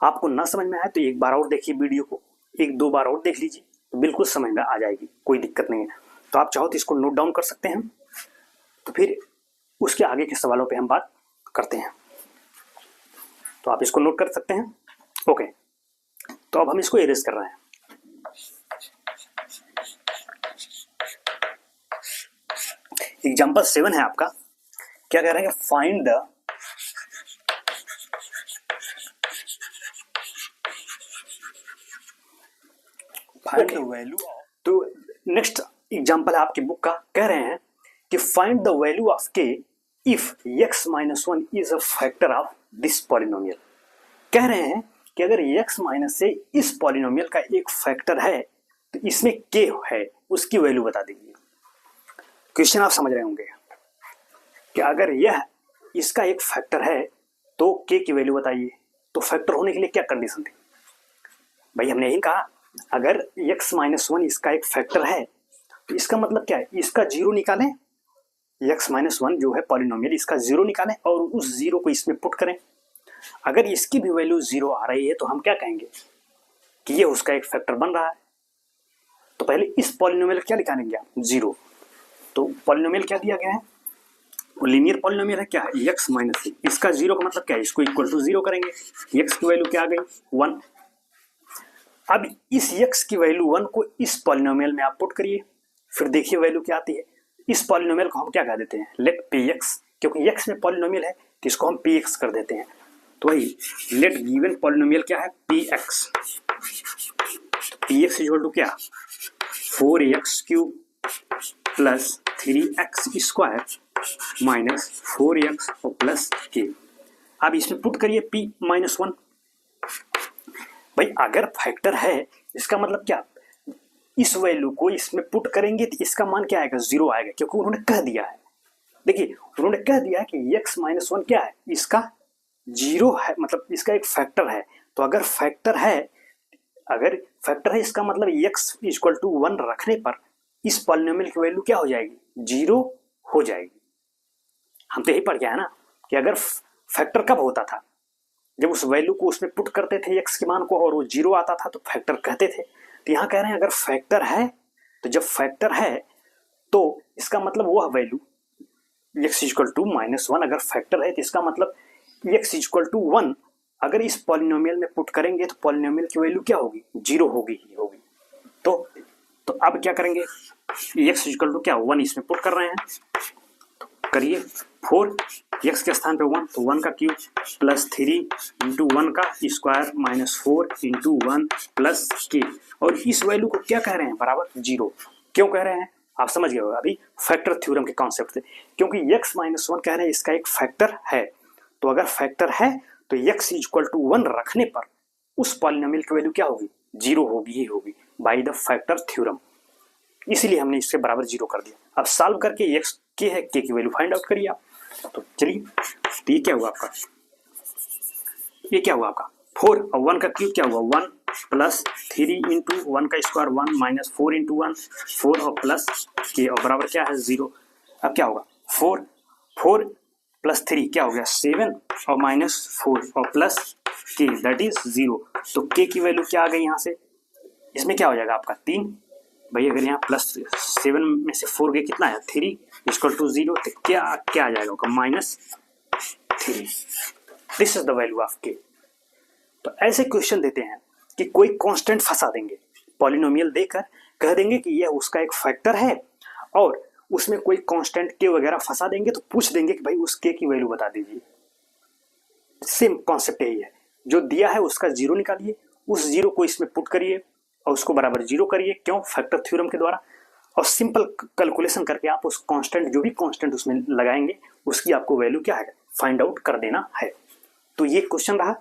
A: आपको ना समझ में आए तो एक बार और देखिए वीडियो को, एक दो बार और देख लीजिए तो बिल्कुल समझ में आ जाएगी, कोई दिक्कत नहीं है। तो आप चाहो तो इसको नोट डाउन कर सकते हैं, तो फिर उसके आगे के सवालों पे हम बात करते हैं। तो आप इसको नोट कर सकते हैं। ओके, तो अब हम इसको इरेज कर रहे हैं। एग्जाम्पल 7 है आपका, क्या कह रहे हैं, फाइंड द वैल्यू। तो नेक्स्ट एग्जाम्पल है आपकी बुक का, कह रहे हैं कि फाइंड द वैल्यू ऑफ के if x-1 is a factor of this polynomial. कह रहे हैं कि अगर x- से इस पॉलिनोमियल का एक फैक्टर है तो इसमें k है, उसकी वैल्यू बता दीजिए। क्वेश्चन आप समझ रहे होंगे कि अगर यह इसका एक फैक्टर है तो k की वैल्यू बताइए। तो फैक्टर होने के लिए क्या कंडीशन थी भाई, हमने यही कहा अगर x-1 इसका एक फैक्टर है तो इसका मतलब क्या है, इसका 0 निकालें, x-1 जो है पॉलिनोमियल, इसका 0 निकालें और उस 0 को इसमें पुट करें। अगर इसकी भी वैल्यू 0 आ रही है तो हम क्या कहेंगे कि ये उसका एक फैक्टर बन रहा है। तो पहले इस पॉलिनोमियल क्या निकालेंगे आप, 0। तो पॉलिनोमियल क्या दिया गया है, वो लीनियर पॉलिनोमियल है, क्या है x-a। इसका 0 का मतलब क्या है, इसको इक्वल टू 0 करेंगे, x की वैल्यू क्या आ गई 1। अब इस x की वैल्यू 1 को इस पॉलिनोमियल में आप पुट करिए, फिर देखिए वैल्यू क्या आती है। इस पॉलिनोमियल को हम क्या कह देते हैं, लेट px, क्योंकि x में पॉलिनोमियल है तो इसको हम px कर देते हैं। तो वही लेट गिवन पॉलिनोमियल क्या है, px। px इक्वल टू क्या, 4x³ plus 3x² minus 4x और प्लस k। अब इसमें पुट करिए p-1। भाई अगर फैक्टर है इसका मतलब क्या, इस वैल्यू को इसमें पुट करेंगे तो इसका मान क्या आएगा, 0 आएगा, क्योंकि उन्होंने कह दिया है। देखिए उन्होंने कह दिया है कि x-1 क्या है, इसका 0 है, मतलब इसका एक फैक्टर है। तो अगर फैक्टर है, इसका मतलब x=1 रखने पर इस पॉलिनोमियल की वैल्यू क्या हो जाएगी, 0 हो जाएगी। हम तो यही पढ़ गया है ना कि अगर फैक्टर कब होता था, जब उस वैल्यू को उसमें पुट करते थे x के मान को और वो 0 आता था तो फैक्टर कहते थे। तो यहाँ कह रहे हैं अगर फैक्टर है, तो जब फैक्टर है तो इसका मतलब वह वैल्यू x=-1 अगर फैक्टर है तो इसका मतलब x=1 अगर इस पॉलिनोमियल में पुट करेंगे तो पॉलिनोमियल की वैल्यू क्या होगी, 0 होगी ही होगी। तो अब क्या करेंगे, x=1 इसमें पुट कर रहे हैं, तो करिए 4 x के स्थान पे 1, तो 1 का क्यूब प्लस 3 इंटू 1 का square minus 4 into 1 plus k। और इस वैल्यू को क्या कह रहे हैं, बराबर 0। क्यों कह रहे हैं आप समझ गए होगा अभी फैक्टर थ्योरम के कॉन्सेप्ट से, क्योंकि x-1 कह रहे हैं इसका एक फैक्टर है। तो अगर फैक्टर है तो x=1 रखने पर उस पॉलिनोमियल की वैल्यू क्या होगी, 0 होगी ही होगी बाय द फैक्टर थ्योरम। इसलिए हमने इससे बराबर 0 कर दिया। अब सॉल्व करके x k है, k की वैल्यू फाइंड आउट करिए आप। तो चलिए, तो ये क्या हुआ आपका, ये क्या हुआ आपका 4 और 1 का क्यूब क्या हुआ 1 प्लस 3 इंटू 1 का स्क्वायर 1 माइनस 4 इंटू 1 4 और प्लस k और बराबर क्या है 0। अब क्या होगा 4 प्लस 3 क्या हो गया 7 और माइनस 4 और प्लस k दैट इज 0। तो k की वैल्यू क्या आ गई यहाँ से, इसमें क्या हो जाएगा आपका 3। भाई अगर यहाँ प्लस 7 में से 4 गए कितना है 3 = 0, तो क्या आ जाएगा -3। This is the value of k। तो ऐसे क्वेश्चन देते हैं कि कोई कांस्टेंट फंसा देंगे, पॉलिनोमियल देकर कह देंगे कि यह उसका एक फैक्टर है और उसमें कोई कांस्टेंट के वगैरह फंसा देंगे तो पूछ देंगे कि भाई उस के की वैल्यू बता दीजिए। सेम कॉन्सेप्ट यही है, जो दिया है उसका जीरो निकालिए, उस जीरो को इसमें पुट करिए और उसको बराबर जीरो करिए, क्यों? फैक्टर थ्योरम के द्वारा। और सिंपल कैलकुलेशन करके आप उस कांस्टेंट, जो भी कांस्टेंट उसमें लगाएंगे उसकी आपको वैल्यू क्या है फाइंड आउट कर देना है। तो ये क्वेश्चन रहा,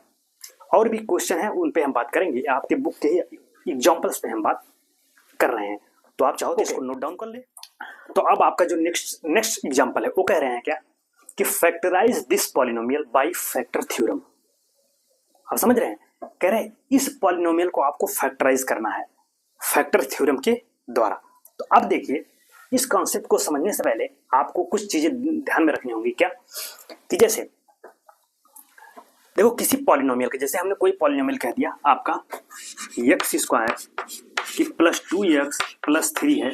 A: और भी क्वेश्चन है उन पे हम बात करेंगे, आपके बुक के एग्जांपल्स पे हम बात कर रहे हैं, तो आप चाहो तो इसको नोट डाउन कर ले। तो अब आपका जो नेक्स्ट एग्जांपल है वो कह रहे हैं क्या कि factorise this polynomial by factor theorem. आप समझ रहे हैं, कह रहे हैं इस पॉलिनोमियल को आपको फैक्टराइज करना है फैक्टर थ्योरम के द्वारा। तो अब देखिए, इस कॉन्सेप्ट को समझने से पहले आपको कुछ चीजें ध्यान में रखनी होंगी। क्या कि जैसे देखो किसी पॉलिनोमियल के, जैसे हमने कोई पॉलिनोमियल कह दिया आपका एक्स स्क्वायर की प्लस 2x प्लस 3 है,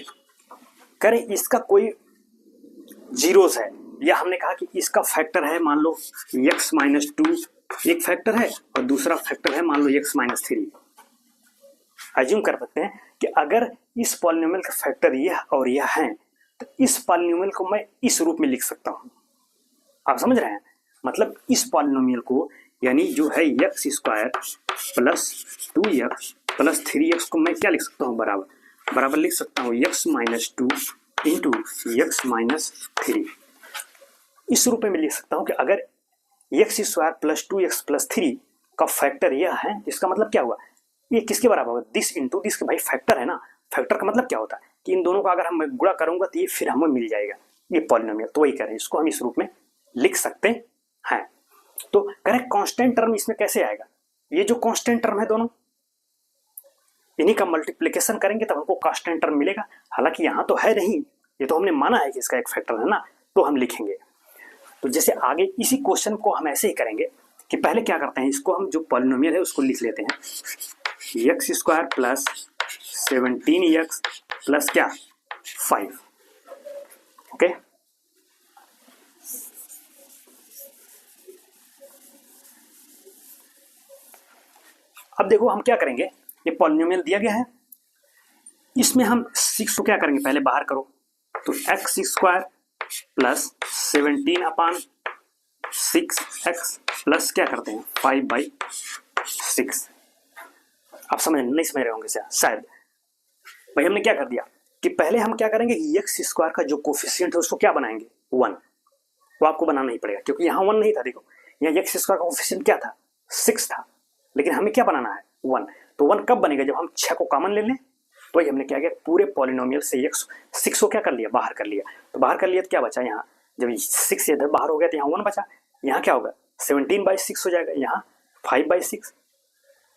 A: करें इसका कोई जीरोस है, या हमने कहा कि इसका फैक्टर है मान लो x माइनस 2 एक फैक्टर है और दूसरा फैक्टर है मान लो x माइनस 3। अज्यूम कर सकते हैं कि अगर इस पॉलिनोमियल का फैक्टर यह और यह है तो इस पॉलिनोमियल को मैं इस रूप में लिख सकता हूं। आप समझ रहे हैं, मतलब इस पॉलिनोमियल को यानी जो है x square plus 2x plus 3x को मैं क्या लिख सकता हूँ बराबर लिख सकता हूँ x minus 2 into x minus 3। इस रूप में लिख सकता हूँ कि अगर x square plus 2x plus 3 का फैक्टर यह है, इसका मतलब क्या हुआ, ये किसके बराबर होगा, दिस इंटू दिस के भाई फैक्टर है ना। फैक्टर का मतलब क्या होता है कि इन दोनों का अगर हम गुणा करूंगा तो ये फिर हमें मिल जाएगा ये पॉलिनोमियल। तो वही करें, इसको हम इस रूप में लिख सकते हैं। तो करें कांस्टेंट टर्म इसमें कैसे आएगा, ये जो कांस्टेंट टर्म है दोनों इन्हीं का मल्टीप्लिकेशन करेंगे तब हमको कांस्टेंट टर्म मिलेगा। हालांकि यहाँ तो है नहीं, ये तो हमने माना है कि इसका एक फैक्टर है ना, तो हम लिखेंगे। तो जैसे आगे इसी क्वेश्चन को हम ऐसे ही करेंगे कि पहले क्या करते हैं, इसको हम जो पॉलिनोमियल है उसको लिख लेते हैं x square plus 17x plus क्या 5। ओके, अब देखो हम क्या करेंगे, ये पॉलिनोमियल दिया गया है, इसमें हम 6 को क्या करेंगे पहले बाहर करो, तो एक्स स्क्वायर प्लस 17 अपान 6x प्लस क्या करते हैं 5/6। आप नहीं समझ रहे होंगे शायद। भाई हमने क्या कर दिया कि पहले हम क्या करेंगे, एक्स स्क्वायर का जो कोफिशिएंट है उसको क्या बनाएंगे 1, वो आपको बनाना ही पड़ेगा क्योंकि यहाँ 1 नहीं था। देखो यहाँ एक्स स्क्वायर का कोफिशिएंट क्या था 6 था, लेकिन हमें क्या बनाना है 1। तो 1 कब बनेगा, जब हम 6 को कॉमन ले लें। तो ही हमने क्या किया, पूरे पॉलिनोमियल से 6 को क्या कर लिया बाहर कर लिया। तो बाहर कर लिया तो क्या बचा, यहाँ जब 6 इधर बाहर हो गया तो यहाँ 1 बचा, यहाँ क्या होगा 17/6 हो जाएगा, यहाँ 5/6।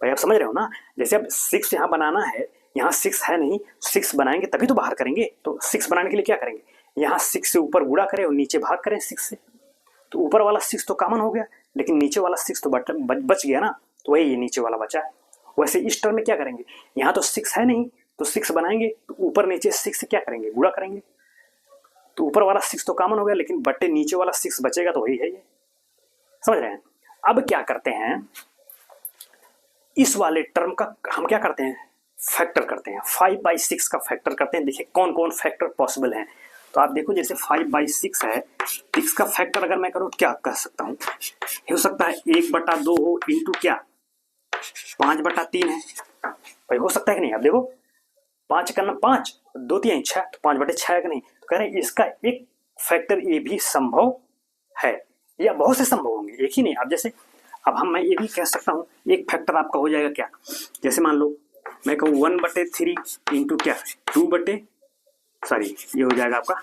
A: भाई आप समझ रहे हो ना, जैसे अब 6 यहाँ बनाना है, यहाँ 6 है नहीं, 6 बनाएंगे तभी तो बाहर करेंगे। तो 6 बनाने के लिए क्या करेंगे, यहाँ 6 से ऊपर गुणा करें और नीचे भाग करें 6 से। तो ऊपर वाला 6 तो कॉमन हो गया, लेकिन नीचे वाला 6 तो बच गया ना, तो वही ये नीचे वाला बचा है। वैसे इस टर्म में क्या करेंगे, यहाँ तो 6 है नहीं तो 6 बनाएंगे, तो ऊपर नीचे 6 से क्या करेंगे गुणा करेंगे। तो ऊपर वाला 6 तो कॉमन हो गया, लेकिन बट्टे नीचे वाला 6 बचेगा, तो वही है ये। समझ रहे हैं। अब क्या करते हैं, इस वाले टर्म का हम क्या करते हैं फैक्टर करते हैं, 5/6 का फैक्टर करते हैं। देखिए कौन कौन फैक्टर पॉसिबल हैं। तो आप देखो जैसे 5/6 है, 6 का फैक्टर अगर मैं करूं क्या कह सकता हूं, हो सकता है 1/2 हो इंटू क्या 5/3 है। भाई हो सकता है कि नहीं, आप देखो 5 करना 5 2 3 6, तो 5/6 है कि नहीं। तो कह रहे हैं इसका एक फैक्टर ये भी संभव है, या बहुत से संभव होंगे, एक ही नहीं। अब जैसे अब मैं ये भी कह सकता हूँ एक फैक्टर आपका हो जाएगा क्या, जैसे मान लो मैं कहूँ 1/3 इंटू क्या 2 ये हो जाएगा आपका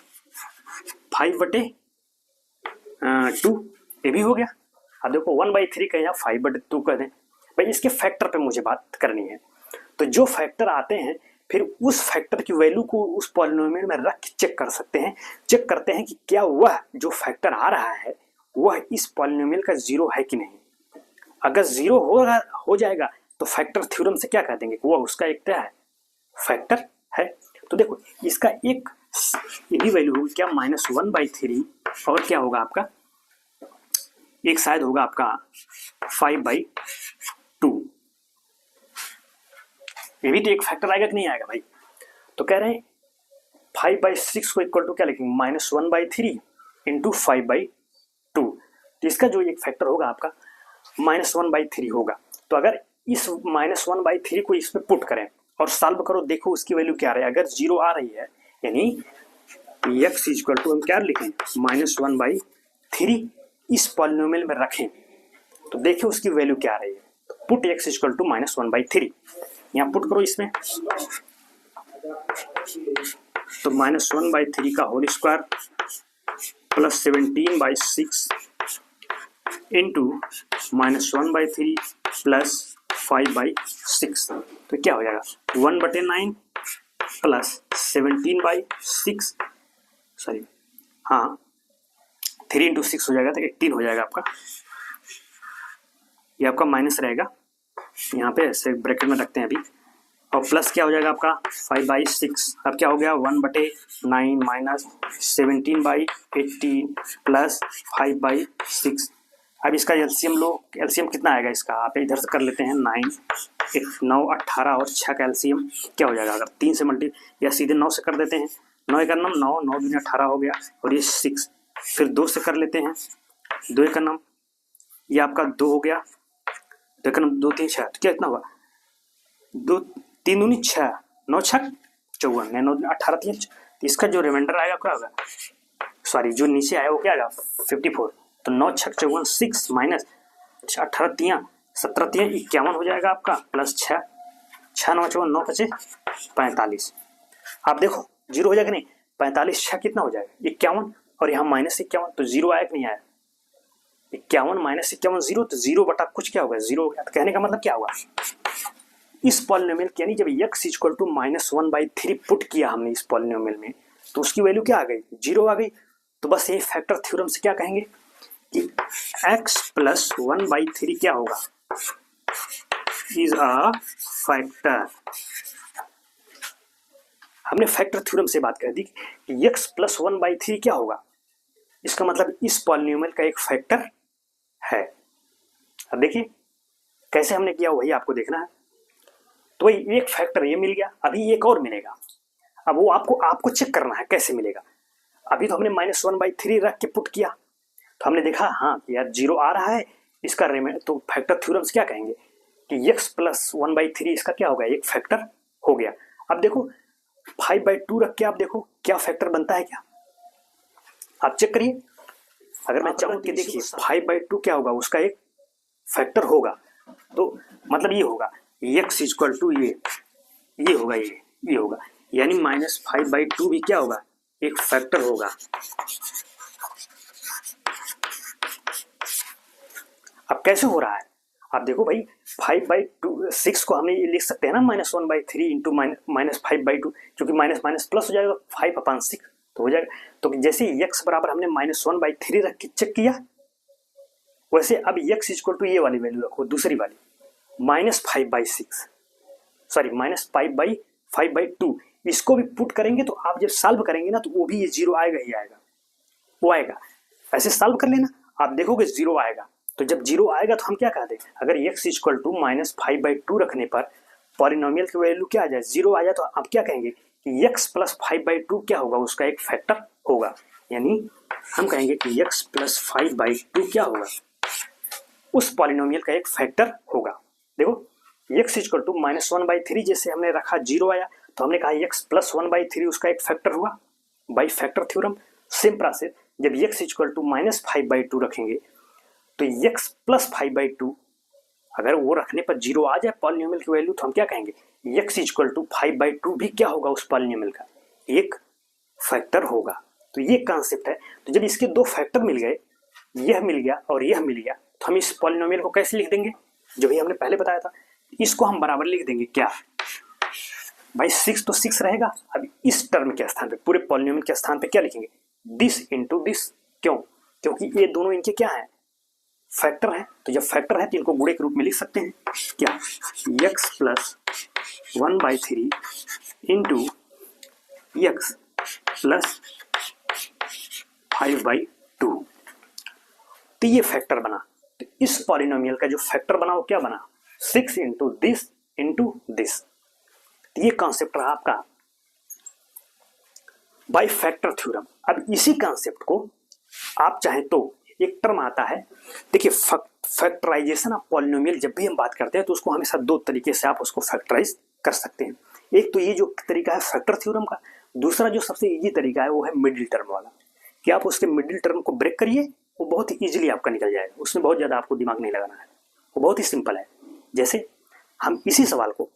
A: 5/2, ये भी हो गया। अब देखो 1/3 का यहाँ 5/2 कर दें। भाई इसके फैक्टर पे मुझे बात करनी है, तो जो फैक्टर आते हैं फिर उस फैक्टर की वैल्यू को उस पॉलिनोमियल में रख चेक कर सकते हैं, चेक करते हैं कि क्या वह जो फैक्टर आ रहा है वह इस पॉलिनोमियल का जीरो है कि नहीं। अगर जीरो हो जाएगा तो फैक्टर थ्योरम से क्या कह देंगे, वह उसका एक क्या है फैक्टर है। तो देखो इसका एक ये भी वैल्यू होगी क्या -1/3, और क्या होगा आपका एक शायद होगा आपका 5/2। ये भी तो एक फैक्टर आएगा कि नहीं आएगा भाई। तो कह रहे हैं 5/6 को इक्वल टू क्या लिखेंगे, -1/3 इंटू 5/2। तो इसका जो एक फैक्टर होगा आपका -1/3 होगा। तो अगर इस -1/3 को इसमें पुट करें और सॉल्व करो, देखो उसकी वैल्यू क्या रही है। अगर 0 आ रही है यानी x इक्वल टू हम क्या लिखें, -1/3 इस पॉलिनोमियल में रखें तो देखिए उसकी वैल्यू क्या आ रही है। तो पुट x इक्वल टू -1/3 यहाँ पुट करो इसमें, तो -1/3 का whole square plus 17/6 into -1/3 plus 5/6। तो क्या हो जाएगा 1/9 प्लस 17/6, सॉरी हाँ 3 इंटू 6 हो जाएगा तो 18 हो जाएगा आपका। ये आपका माइनस रहेगा, यहाँ पे ऐसे ब्रैकेट में रखते हैं अभी, और प्लस क्या हो जाएगा आपका 5/6। अब क्या हो गया 1/9 माइनस 17/18 प्लस 5/6। अब इसका एलसीएम लो, एलसीएम कितना आएगा इसका, आप इधर से कर लेते हैं 9 18 और 6 का एलसीएम क्या हो जाएगा, अगर 3 से मल्टी या सीधे 9 से कर देते हैं, 9 का नाम 9 9 दूनी 18 हो गया, और ये 6 फिर 2 से कर लेते हैं, 2 का नाम ये आपका 2 हो गया, 2 का नाम 2 3 6, तो क्या इतना हुआ 2 3 दूनी 6 9 6 54 9 दूनी 18 3। इसका जो रिमाइंडर आएगा क्या होगा, सॉरी जो नीचे आया वो क्या आएगा 54। तो 9 6 54 6 माइनस 18 3 17 3 51 हो जाएगा आपका, प्लस 6 6 9 54 9 5 45। आप देखो 0 हो जाएगा नहीं, 45 6 कितना हो जाएगा 51, और यहाँ -51 तो 0 आया कि नहीं आया, 51 -51 0, तो 0 बटा कुछ क्या होगा 0 हो गया। तो कहने का मतलब क्या हुआ, इस पॉलिनोमियल यानी जब x इक्वल टू -1/3 पुट किया हमने इस पॉलिनोमियल में, तो उसकी वैल्यू क्या आ गई 0 आ गई। तो बस ये फैक्टर थ्योरम से क्या कहेंगे कि x प्लस 1/3 क्या होगा, इज अ फैक्टर। हमने फैक्टर थ्योरम से बात कर दी कि x प्लस 1/3 क्या होगा, इसका मतलब इस पॉलिनोमियल का एक फैक्टर है। अब देखिए कैसे हमने किया वही आपको देखना है। तो वही एक फैक्टर ये मिल गया, अभी एक और मिलेगा, अब वो आपको चेक करना है कैसे मिलेगा। अभी तो हमने -1/3 रख के पुट किया, तो हमने देखा हाँ यार 0 आ रहा है, इसका तो फैक्टर थ्योरम से क्या कहेंगे कि x प्लस 1/3 इसका क्या होगा, एक फैक्टर हो गया। अब देखो 5/2 रख के आप देखो क्या फैक्टर बनता है, क्या आप चेक करिए। अगर मैं चाहूँ कि देखिए 5/2 क्या होगा, उसका एक फैक्टर होगा, तो मतलब ये होगा x इक्वल टू ये होगा, ये होगा, यानी -5/2 भी क्या होगा, एक फैक्टर होगा। अब कैसे हो रहा है आप देखो भाई, 5/2 6 को हमने लिख सकते हैं ना -1/3 इंटू -5/2, क्योंकि माइनस माइनस प्लस हो जाएगा 5/6 तो हो जाएगा। तो जैसे x बराबर हमने -1/3 रख के चेक किया, वैसे अब x इक्वल टू ये वाली वैल्यू रखो, दूसरी वाली -5/6, सॉरी -5/2, इसको भी पुट करेंगे तो आप जब सॉल्व करेंगे ना तो वो भी ये 0 आएगा ही आएगा, वो आएगा। ऐसे सॉल्व कर लेना, आप देखोगे 0 आएगा। तो जब 0 आएगा तो हम क्या कहते हैं, अगर x इक्वल टू -5/2 रखने पर पॉलिनोमियल की वैल्यू क्या आ जाए 0 आ जाए, तो आप क्या कहेंगे कि x प्लस 5/2 क्या होगा, उसका एक फैक्टर होगा। यानी हम कहेंगे कि x प्लस 5/2 क्या होगा, उस पॉलिनोमियल का एक फैक्टर होगा। देखो x इक्वल टू -1/3 जैसे हमने रखा 0 आया, तो हमने कहा x प्लस 1/3 उसका एक फैक्टर हुआ by factor theorem. Same process जब x इक्वल टू -5/2 रखेंगे तो x प्लस 5/2 अगर वो रखने पर 0 आ जाए पॉलिनोमियल की वैल्यू, तो हम क्या कहेंगे x इक्वल टू 5/2 भी क्या होगा, उस पॉलिनोमियल का एक फैक्टर होगा। तो ये कॉन्सेप्ट है। तो जब इसके दो फैक्टर मिल गए, यह मिल गया और यह मिल गया, तो हम इस पॉलिनोमियल को कैसे लिख देंगे, जो भी हमने पहले बताया था, इसको हम बराबर लिख देंगे क्या भाई 6 तो 6 रहेगा। अब इस टर्म के स्थान पे, पूरे पॉलिनोमियल के स्थान पे क्या लिखेंगे, दिस इंटू दिस। क्यों, क्योंकि ये दोनों इनके क्या है, फैक्टर है। तो जब फैक्टर है तो इनको गुणे के रूप में लिख सकते हैं क्या, x plus 1/3 into x plus 5/2। तो ये फैक्टर बना। तो इस पॉलिनोमियल का जो फैक्टर बना वो क्या बना, 6 इंटू दिस इंटू दिस। ये कॉन्सेप्ट रहा आपका बाय फैक्टर थ्योरम। अब इसी कॉन्सेप्ट को आप चाहें तो एक टर्म आता है, देखिए फैक्टराइजेशन ऑफ पॉलिनोमियल जब भी हम बात करते हैं तो उसको हमेशा दो तरीके से आप उसको फैक्टराइज कर सकते हैं। एक तो ये जो तरीका है फैक्टर थ्योरम का, दूसरा जो सबसे इजी तरीका है वो है मिडिल टर्म वाला, कि आप उसके मिडिल टर्म को ब्रेक करिए, वो बहुत ही ईजिली आपका निकल जाएगा, उसमें बहुत ज़्यादा आपको दिमाग नहीं लगाना है, वो बहुत ही सिंपल है। जैसे हम इसी सवाल को,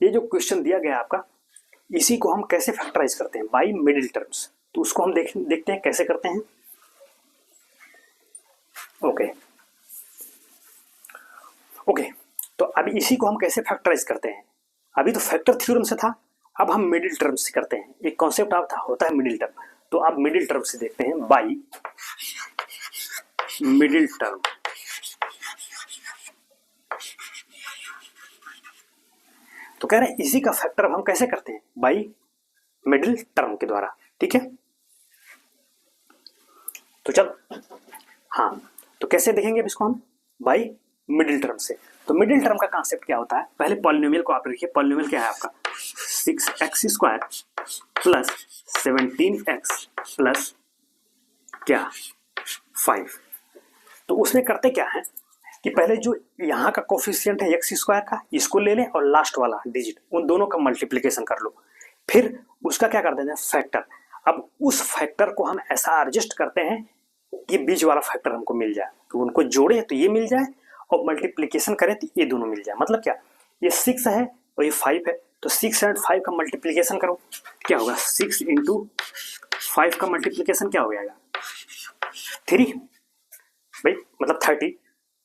A: ये जो क्वेश्चन दिया गया आपका, इसी को हम कैसे फैक्टराइज करते हैं बाई मिडिल टर्म्स, तो उसको हम देखते हैं कैसे करते हैं। ओके, तो अब इसी को हम कैसे फैक्टराइज करते हैं, अभी तो फैक्टर थ्योरम से था, अब हम मिडिल टर्म से करते हैं। एक कॉन्सेप्ट आता होता है मिडिल टर्म, तो आप मिडिल टर्म से देखते हैं बाई मिडिल टर्म। तो कह रहे हैं इसी का फैक्टर हम कैसे करते हैं, बाई मिडिल टर्म के द्वारा, ठीक है। तो चल हाँ, तो कैसे देखेंगे अब इसको हम, बाई मिडिल टर्म से। तो मिडिल टर्म का कॉन्सेप्ट क्या होता है, पहले पॉलिनोमियल को आप रखिए, पॉलिनोमियल क्या है आपका 6x² प्लस 17x प्लस क्या 5। तो उसमें करते क्या है कि पहले जो यहाँ का कोफिशिएंट है x² का, इसको ले लें और लास्ट वाला डिजिट उन दोनों का मल्टीप्लिकेशन कर लो, फिर उसका क्या कर देते हैं फैक्टर। अब उस फैक्टर को हम ऐसा एडजस्ट करते हैं कि बीच वाला फैक्टर हमको मिल जाए, तो उनको जोड़े तो ये मिल जाए और मल्टीप्लिकेशन करें तो ये दोनों मिल जाए। मतलब क्या, ये 6 है और ये 5 है, तो 6 और 5 का मल्टीप्लिकेशन करो, क्या होगा 6 इंटू 5 का मल्टीप्लिकेशन क्या हो जाएगा 3 भाई, मतलब 30,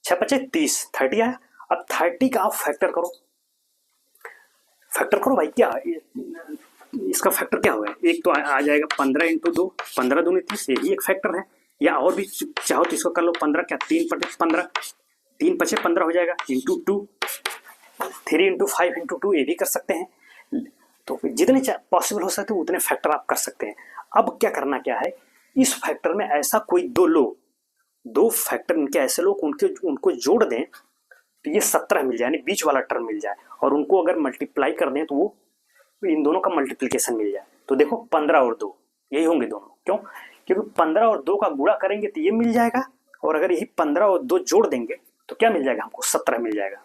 A: 6 5 30, 30 आया। अब 30 का आप फैक्टर करो, फैक्टर करो भाई, क्या इसका फैक्टर क्या होगा, एक तो आ जाएगा 15 इंटू 2, 15 दूनी 30, यही एक फैक्टर है। या और भी चाहो तो इसको कर लो 15 क्या 3 × 15, 3 × 15 हो जाएगा, इंटू 2, 3 इंटू 5 इंटू 2, ये भी कर सकते हैं। तो जितने पॉसिबल हो सकते उतने फैक्टर आप कर सकते हैं। अब क्या करना क्या है, इस फैक्टर में ऐसा कोई दो फैक्टर इनके ऐसे लोग उनको जोड़ दें तो ये 17 मिल जाए, यानी बीच वाला टर्म मिल जाए, और उनको अगर मल्टीप्लाई कर दें तो वो इन दोनों का मल्टीप्लिकेशन मिल जाए। तो देखो 15 और 2 यही होंगे दोनों, क्यों, क्योंकि 15 और 2 का गुणा करेंगे तो ये मिल जाएगा, और अगर यही 15 और 2 जोड़ देंगे तो क्या मिल जाएगा हमको 17 मिल जाएगा।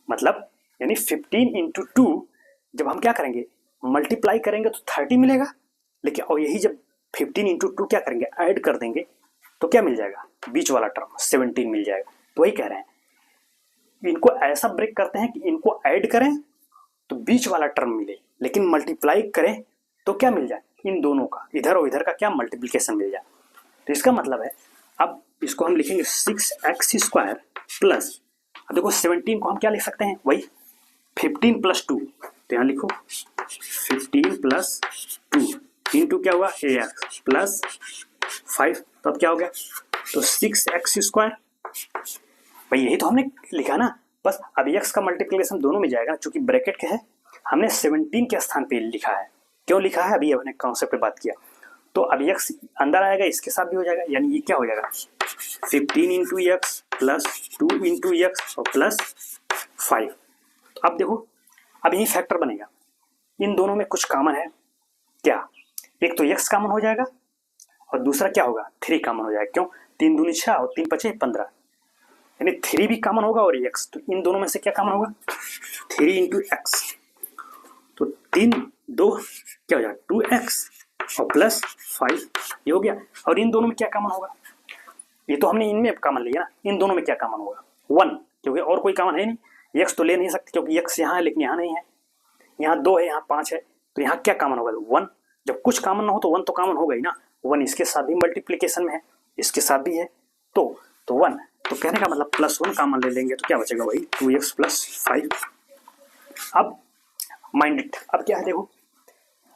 A: मतलब यानी 15 इंटू 2 जब हम क्या करेंगे मल्टीप्लाई करेंगे तो 30 मिलेगा, लेकिन और यही जब 15 इंटू 2 क्या करेंगे ऐड कर देंगे तो क्या मिल जाएगा बीच वाला टर्म 17 मिल जाएगा। तो वही कह रहे हैं, इनको ऐसा ब्रेक करते हैं कि इनको ऐड करें तो बीच वाला टर्म मिले, लेकिन मल्टीप्लाई करें तो क्या मिल जाए इन दोनों का, इधर और इधर का क्या मल्टीप्लिकेशन मिल जाए। तो इसका मतलब है अब इसको हम लिखेंगे 6x² प्लस, अब देखो 17 को हम क्या लिख सकते हैं वही 15 + 2, तो यहाँ लिखो 15 + 2 इंटू क्या हुआ ax प्लस 5, तो अब क्या हो गया तो 6x² भाई, यही तो हमने लिखा ना, बस अब x का मल्टीप्लिकेशन दोनों में जाएगा, चूंकि ब्रैकेट के है हमने 17 के स्थान पे लिखा है। क्यों लिखा है, अभी हमने कॉन्सेप्ट पे बात किया, तो अब x अंदर आएगा इसके साथ भी हो जाएगा, यानी ये क्या हो जाएगा 15 into x plus 2 into x और प्लस 5। तो अब देखो अब यही फैक्टर बनेगा, इन दोनों में कुछ कॉमन है क्या, एक तो x कॉमन हो जाएगा और दूसरा क्या होगा 3 कॉमन हो जाएगा। क्यों, 3 दूनी 6 और 3 × 5 15, यानी 3 भी कॉमन होगा और x, तो इन दोनों में से क्या कॉमन होगा 3 इंटू x, तो 3 2 क्या हो जाएगा 2x और प्लस 5, ये हो गया। और इन दोनों में क्या कॉमन होगा, ये तो हमने इनमें कॉमन लिया ना, इन दोनों में क्या कॉमन होगा 1, क्योंकि और कोई कॉमन है नहीं, x तो ले नहीं सकते क्योंकि x यहाँ है लेकिन यहाँ नहीं है, यहाँ 2 है यहाँ 5 है, तो यहाँ क्या कॉमन होगा 1। जब कुछ कॉमन ना हो तो 1 तो कॉमन होगा ही ना, 1 इसके साथ भी मल्टीप्लिकेशन में है, इसके साथ भी है, तो 1, तो कहने का मतलब +1 कॉमन ले लेंगे तो क्या बचेगा वही 2x प्लस 5। अब माइंड इट, अब क्या है देखो,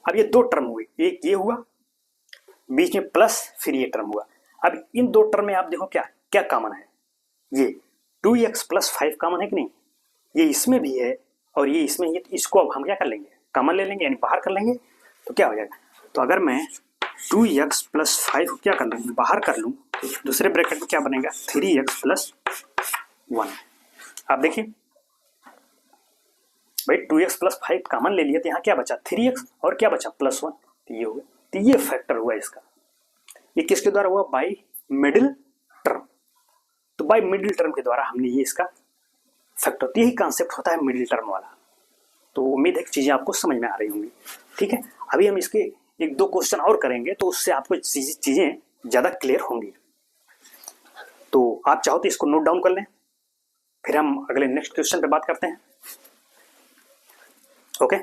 A: अब ये 2 टर्म हुए, एक ये हुआ बीच में प्लस फिर ये टर्म हुआ। अब इन 2 टर्म में आप देखो क्या क्या कॉमन है, ये 2x प्लस 5 कॉमन है कि नहीं, ये इसमें भी है और ये इसमें है, इसको अब हम क्या कर लेंगे कॉमन ले लेंगे, यानी बाहर कर लेंगे, तो क्या हो जाएगा, तो अगर मैं 2x प्लस 5 क्या कर लूँ बाहर कर लूँ, तो दूसरे ब्रैकेट में क्या बनेगा 3x प्लस 1। आप देखिए भाई 2x प्लस 5 कॉमन ले लिया तो यहाँ क्या बचा 3x और क्या बचा +1, तो ये हो गया। तो ये फैक्टर हुआ इसका, ये किसके द्वारा हुआ? By middle term. तो बाई मिडिल टर्म के द्वारा हमने ये इसका फैक्टर, तो यही कॉन्सेप्ट होता है मिडिल टर्म वाला। तो उम्मीद है कि चीजें आपको समझ में आ रही होंगी। ठीक है, अभी हम इसके एक दो क्वेश्चन और करेंगे तो उससे आपको चीजें ज्यादा क्लियर होंगी। तो आप चाहो तो इसको नोट डाउन कर लें, फिर हम अगले नेक्स्ट क्वेश्चन पे बात करते हैं। ओके,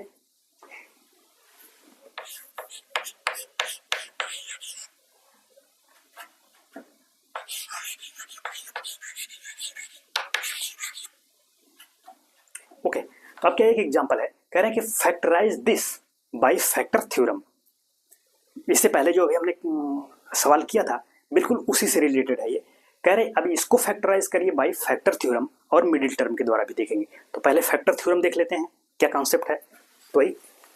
A: ओके, तो अब क्या एक एग्जांपल है, कह रहे हैं कि factorise this by factor theorem. इससे पहले जो अभी हमने सवाल किया था बिल्कुल उसी से रिलेटेड है ये। कह रहे अभी इसको फैक्टराइज करिए बाय फैक्टर थ्योरम और मिडिल टर्म के द्वारा भी देखेंगे। तो पहले फैक्टर थ्योरम देख लेते हैं क्या कॉन्सेप्ट है। तो वही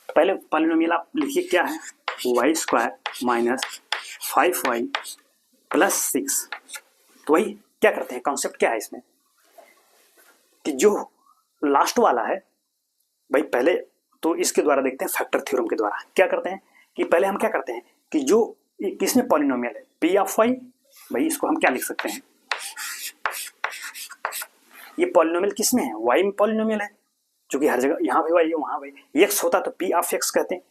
A: पहले पॉलिनोमियल आप लिखिए, क्या है? Y square minus 5y plus 6। तो वही क्या करते हैं, कॉन्सेप्ट क्या है इसमें कि जो लास्ट वाला है भाई, पहले तो इसके द्वारा देखते हैं फैक्टर थ्योरम के द्वारा। क्या करते हैं कि पहले हम क्या करते हैं कि जो किसमें पॉलिनोमियल है पी ऑफ वाई, भाई इसको हम क्या लिख सकते हैं, ये पॉलिनोमियल किसमें है? वाई में पॉलिनोमियल है, जो कि हर जगह यहाँ भी वाई है वहां वाई, एक्स होता तो पी ऑफ एक्स कहते हैं।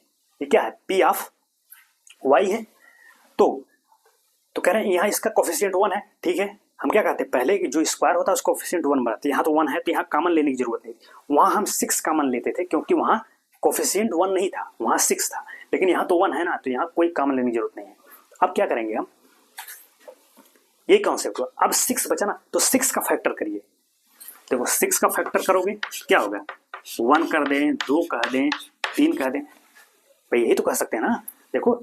A: ये क्या है? पी ऑफ वाई है। तो कह रहे हैं यहाँ इसका कोफिशिएंट 1 है। ठीक है, हम क्या कहते हैं, पहले जो स्क्वायर होता है उसका कोफिशिएंट 1 बनाते हैं। यहाँ तो 1 है तो यहाँ कॉमन लेने की जरूरत नहीं, वहां हम 6 कॉमन लेते थे क्योंकि वहां कोफिशिएंट 1 नहीं था, वहां 6 था। लेकिन यहाँ तो 1 है ना, तो यहाँ कोई कॉमन लेने की जरूरत नहीं है। अब क्या करेंगे हम, ये कॉन्सेप्ट हुआ। अब 6 बचा ना, तो 6 का फैक्टर करिए। देखो 6 का फैक्टर करोगे क्या होगा, 1 कर दें, 2 कह दें, 3 कह दें, भाई यही तो कह सकते हैं ना। देखो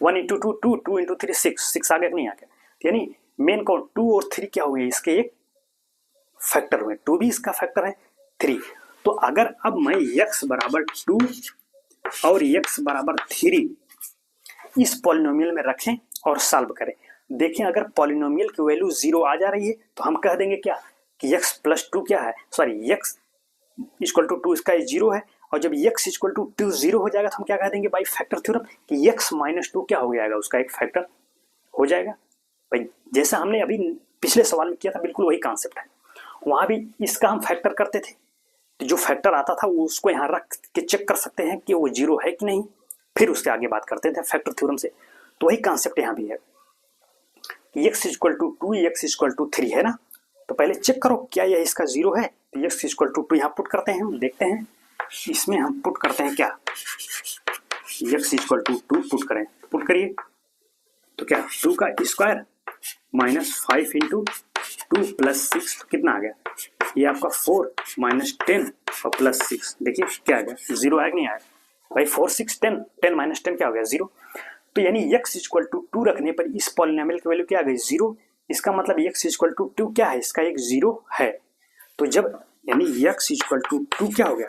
A: 1 इंटू 2 2, 2 इंटू 3 6 आ गया कि नहीं आ गया? यानी मेन को 2 और 3 क्या हुए, इसके एक फैक्टर हुए। 2 भी इसका फैक्टर है, 3। तो अगर अब मैं x बराबर 2 और x बराबर 3 इस पॉलिनोमियल में रखें और सॉल्व करें, देखें अगर पॉलिनोमियल की वैल्यू 0 आ जा रही है तो हम कह देंगे क्या कि x प्लस 2 क्या है, सॉरी x इक्वल टू 2 इसका 0 है। और जब x इक्वल टू 2 0 हो जाएगा तो हम क्या कह देंगे बाई फैक्टर थ्योरम कि x माइनस 2 क्या हो जाएगा, उसका एक फैक्टर हो जाएगा। भाई जैसा हमने अभी पिछले सवाल में किया था बिल्कुल वही कॉन्सेप्ट है। वहां भी इसका हम फैक्टर करते थे, तो जो फैक्टर आता था वो उसको यहाँ रख के चेक कर सकते हैं कि वो 0 है कि नहीं, फिर उसके आगे बात करते थे फैक्टर थ्योरम से। तो वही कॉन्सेप्ट यहाँ भी है कि x equal to 2 x equal to 3 है ना, तो पहले चेक करो क्या यह इसका 0 है। तो x इक्वल टू 2 यहाँ पुट करते हैं, हम देखते हैं इसमें हम पुट करते हैं क्या, x इक्वल टू 2 पुट करें, पुट करिए तो क्या 2 का स्क्वायर माइनस 5 इंटू 2 प्लस 6 तो कितना आ गया, ये आपका 4 माइनस 10 और प्लस 6, देखिए क्या आ गया, 0 आया कि नहीं आया भाई, 4 6 10, 10 माइनस 10 क्या हो गया 0। तो यानी x इक्वल टू 2 रखने पर इस पॉलिनोमियल की वैल्यू क्या आ गई 0। इसका मतलब x इक्वल टू 2 क्या है, इसका एक 0 है। तो जब यानी x इक्वल टू 2 क्या हो गया,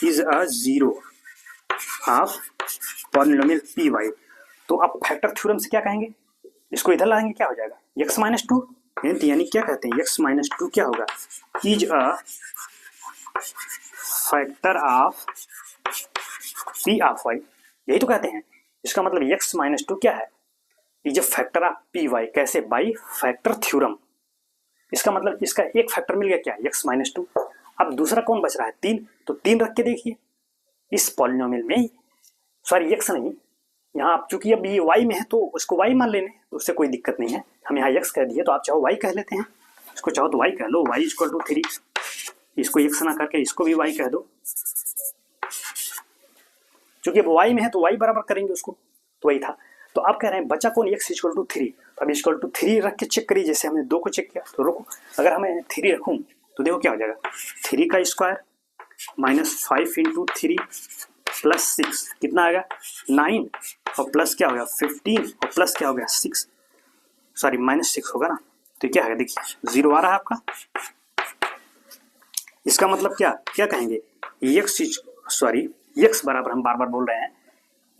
A: is a 0 of polynomial p y. तो अब फैक्टर थ्योरम से क्या कहेंगे, इसको इधर लाएंगे क्या हो जाएगा x माइनस 2, यानी क्या कहते हैं x माइनस 2 क्या होगा, is a factor of p of y, यही तो कहते हैं। इसका मतलब x माइनस 2 क्या है, is a factor of p y. कैसे, बाई फैक्टर थ्योरम। इसका मतलब इसका एक फैक्टर मिल गया क्या, x माइनस 2। अब दूसरा कौन बच रहा है 3, तो 3 रख के देखिए इस पॉलिनोमियल में, सॉरी x नहीं, यहाँ आप चूंकि अब ये y में है तो उसको y मान लेने, तो उससे कोई दिक्कत नहीं है। हम यहाँ x कह दिए तो आप चाहो y कह लेते हैं, इसको चाहो तो y कह लो, y इक्वल टू 3, इसको x ना करके इसको भी y कह दो, चूंकि अब y में है तो y बराबर करेंगे उसको, तो वही था। तो आप कह रहे हैं बचा कौन, x इक्वल टू 3। तो अब इक्वल टू 3 रख के चेक करिए, जैसे हमने 2 को चेक किया। तो रुको, अगर हमें 3 रखूं तो देखो क्या हो जाएगा, 3 का स्क्वायर माइनस 5 इंटू 3 प्लस 6 कितना आएगा 9, और प्लस क्या हो गया 15, और प्लस क्या हो गया 6, सॉरी माइनस 6 होगा ना। तो क्या है, देखिए 0 आ रहा है आपका। इसका मतलब क्या क्या कहेंगे, x बराबर हम बार बार बोल रहे हैं,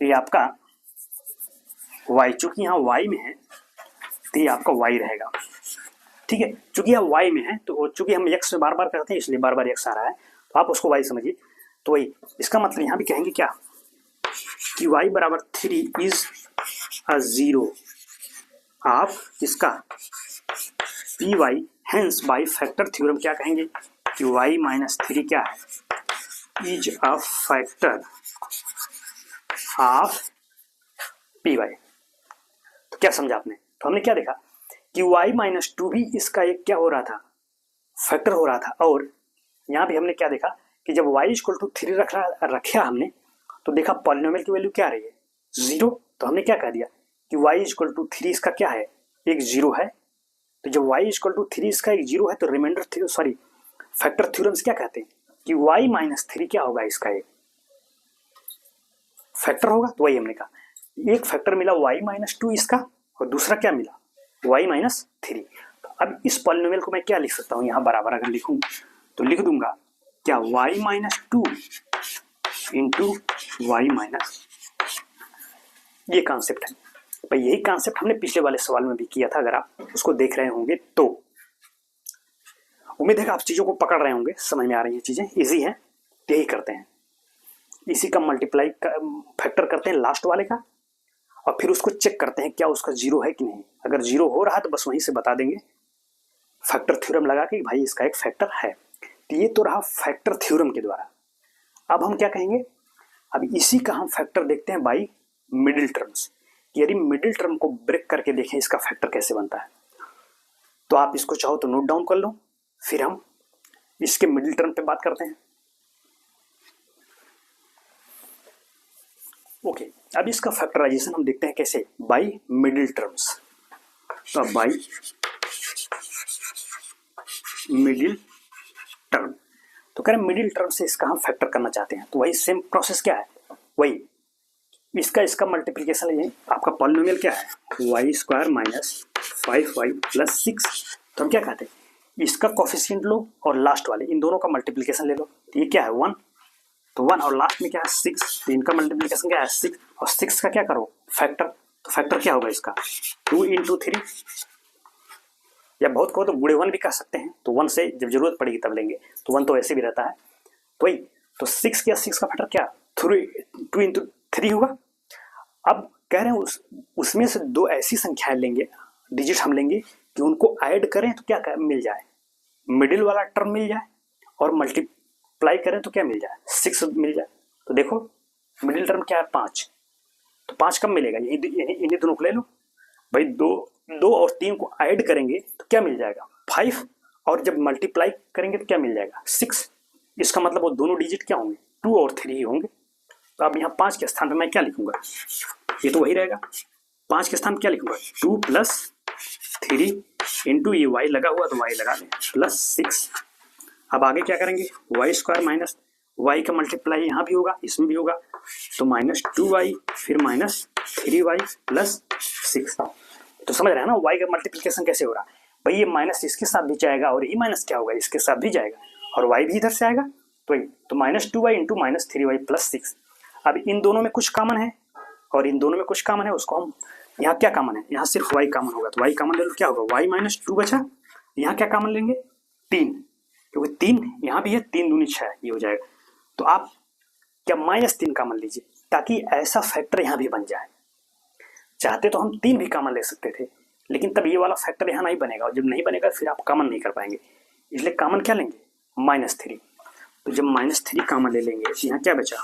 A: ये आपका y, चूंकि यहाँ y में है तो ये आपका y रहेगा। ठीक है, चूंकि यहाँ y में है तो चूंकि हम x में बार बार करते हैं इसलिए बार बार x आ रहा है, तो आप उसको y समझिए। तो वही इसका मतलब यहाँ भी कहेंगे क्या कि y बराबर 3 इज अ जीरो ऑफ इसका p y, hence by factor theorem क्या कहेंगे कि y माइनस 3 क्या है, is a factor of p y. तो क्या समझा आपने? तो हमने क्या देखा कि y माइनस 2 भी इसका एक क्या हो रहा था, फैक्टर हो रहा था। और यहाँ भी हमने क्या देखा कि जब y इक्वल टू 3 रखा हमने, तो देखा पॉलिनोमियल की वैल्यू क्या आ रही है, 0। तो हमने क्या कह दिया कि y इक्वल टू 3 इसका क्या है, एक 0 है। तो जब y इक्वल टू 3 इसका एक 0 है तो रिमाइंडर सॉरी फैक्टर थ्योरम से क्या कहते हैं कि y माइनस 3 क्या होगा, इसका एक फैक्टर होगा। तो वही हमने कहा एक फैक्टर मिला y माइनस 2 इसका, और दूसरा क्या मिला y माइनस 3। तो अब इस पॉलिनोमियल को मैं क्या लिख सकता हूँ, यहाँ बराबर अगर लिखूं तो लिख दूंगा क्या y minus 2 into y minus, ये कॉन्सेप्ट है भाई। यही कॉन्सेप्ट हमने पिछले वाले सवाल में भी किया था, अगर आप उसको देख रहे होंगे तो। उम्मीद है कि आप चीजों को पकड़ रहे होंगे, समझ में आ रही है, चीजें इजी हैं। यही करते हैं, इसी का मल्टीप्लाई फैक्टर करते हैं लास्ट वाले का, और फिर उसको चेक करते हैं क्या उसका 0 है कि नहीं। अगर 0 हो रहा है तो बस वहीं से बता देंगे फैक्टर थ्योरम लगा के भाई इसका एक फैक्टर है। तो ये तो रहा फैक्टर थ्योरम के द्वारा। अब हम क्या कहेंगे, अब इसी का हम फैक्टर देखते हैं बाई मिडिल टर्म्स। यदि मिडिल टर्म को ब्रेक करके देखें इसका फैक्टर कैसे बनता है, तो आप इसको चाहो तो नोट डाउन कर लो, फिर हम इसके मिडिल टर्म पे बात करते हैं। ओके, अब इसका फैक्टराइजेशन हम देखते हैं कैसे, बाई मिडिल टर्म्स। तो बाई मिडिल टर्म, तो कह रहे मिडिल टर्म से इसका हम फैक्टर करना चाहते हैं। तो वही सेम प्रोसेस क्या है, वही इसका मल्टीप्लीकेशन है। आपका पॉलिनोमियल क्या है, y square minus 5y plus 6। तो हम क्या कहते हैं, इसका कोफिशिएंट लो और लास्ट वाले इन दोनों का मल्टीप्लीकेशन ले लो। तो ये क्या है 1, तो 1 और लास्ट में क्या है 6, तो इनका मल्टीप्लीकेशन क्या है 6, और 6 का क्या करो फैक्टर। तो फैक्टर क्या होगा इसका 2 इंटू 3, या बहुत कहो तो बूढ़े 1 भी कह सकते हैं। तो 1 से जब जरूरत पड़ेगी तब लेंगे, तो 1 तो ऐसे भी रहता है। तो वही तो 6 क्या, 6 का फैक्टर क्या 2 इंटू 3 होगा। अब कह रहे हैं उसमें से दो ऐसी संख्याएं लेंगे, डिजिट हम लेंगे कि उनको ऐड करें तो क्या मिल जाए, मिडिल वाला टर्म मिल जाए, और मल्टीप्लाई करें तो क्या मिल जाए 6 मिल जाए। तो देखो मिडिल टर्म क्या है 5, तो 5 कब मिलेगा, इन्हीं दोनों को ले लो भाई। 2 और 3 को ऐड करेंगे तो क्या मिल जाएगा 5, और जब मल्टीप्लाई करेंगे तो क्या मिल जाएगा 6। इसका मतलब वो दोनों डिजिट क्या होंगे 2 और 3 ही होंगे। तो अब यहाँ 5 के स्थान पे मैं क्या लिखूंगा, ये तो वही रहेगा। 5 के स्थान क्या लिखूंगा 2 प्लस 3 इंटू ये y लगा हुआ तो y लगा दें प्लस 6। अब आगे क्या करेंगे, वाई स्क्वायर माइनस y का मल्टीप्लाई यहाँ भी होगा इसमें भी होगा, तो माइनस 2y फिर माइनस 3y प्लस 6। तो समझ रहे हैं ना y का मल्टीप्लिकेशन कैसे हो रहा है भाई। ये माइनस इसके साथ भी जाएगा और ये माइनस क्या होगा इसके साथ भी जाएगा, और y भी इधर से आएगा। तो minus 2y into minus 3y plus 6। अब इन दोनों में कुछ कॉमन है और इन दोनों में कुछ कॉमन है, उसको हम यहाँ क्या कॉमन है, यहाँ सिर्फ y कॉमन होगा, तो y कॉमन ले लो, क्या होगा y माइनस 2 बचा। यहाँ क्या कॉमन लेंगे 3, क्योंकि 3 यहाँ भी है, 3 दूनी 6 ये हो जाएगा। तो आप क्या -3 कॉमन लीजिए ताकि ऐसा फैक्टर यहाँ भी बन जाए। चाहते तो हम 3 भी कॉमन ले सकते थे, लेकिन तब ये वाला फैक्टर यहाँ नहीं बनेगा, और जब नहीं बनेगा फिर आप कॉमन नहीं कर पाएंगे। इसलिए कॉमन क्या लेंगे -3। तो जब -3 कॉमन ले लेंगे तो यहाँ क्या बचा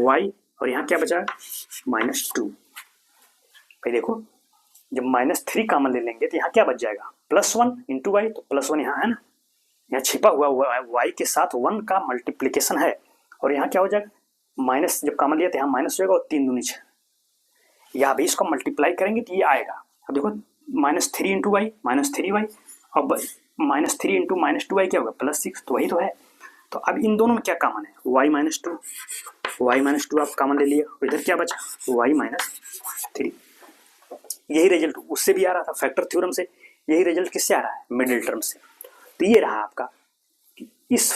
A: y, और यहाँ क्या बचा -2। भाई देखो जब -3 कॉमन ले लेंगे तो यहाँ क्या बच जाएगा +1 इंटू वाई। तो +1 यहाँ है ना, यहाँ छिपा हुआ y के साथ 1 का मल्टीप्लीकेशन है, और यहाँ क्या हो जाएगा माइनस, जब कॉमन लिया तो यहाँ माइनस हो जाएगा, और 3 दूनी 6। या अभी इसको मल्टीप्लाई करेंगे तो ये आएगा। अब देखो -3 इंटू वाई -3y, अब -3 इंटू -2y क्या होगा +6, तो वही तो है। तो अब इन दोनों में क्या कॉमन है y -2 आप कॉमन ले लिया, इधर क्या बचा y -3। यही रिजल्ट उससे भी आ रहा था फैक्टर थ्योरम से, यही रिजल्ट किससे आ रहा है मिडिल टर्म से। तो ये रहा आपका इस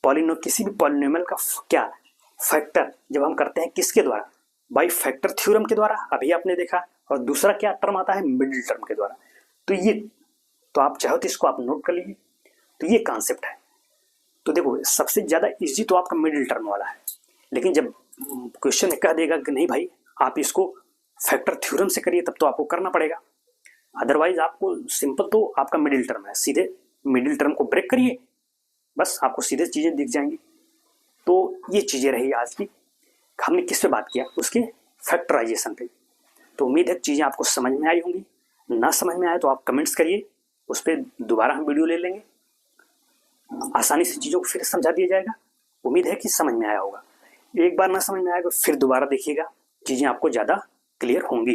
A: किसी भी पॉलिनोमियल का क्या फैक्टर जब हम करते हैं किसके द्वारा, बाई फैक्टर थ्योरम के द्वारा, अभी आपने देखा। और दूसरा क्या टर्म आता है मिडिल टर्म के द्वारा। तो ये तो आप चाहो तो इसको आप नोट कर लीजिए। तो ये कॉन्सेप्ट है। तो देखो सबसे ज्यादा इजी तो आपका मिडिल टर्म वाला है, लेकिन जब क्वेश्चन में कह देगा कि नहीं भाई आप इसको फैक्टर थ्योरम से करिए, तब तो आपको करना पड़ेगा। अदरवाइज आपको सिंपल तो आपका मिडिल टर्म है, सीधे मिडिल टर्म को ब्रेक करिए, बस आपको सीधे चीज़ें दिख जाएंगी। तो ये चीज़ें रही आज की। हमने किस पे बात किया? उसके फैक्टराइजेशन पे। तो उम्मीद है चीज़ें आपको समझ में आई होंगी। ना समझ में आए तो आप कमेंट्स करिए, उस पर दोबारा हम वीडियो ले लेंगे, आसानी से चीज़ों को फिर समझा दिया जाएगा। उम्मीद है कि समझ में आया होगा। एक बार ना समझ में आएगा फिर दोबारा देखिएगा, चीज़ें आपको ज़्यादा क्लियर होंगी।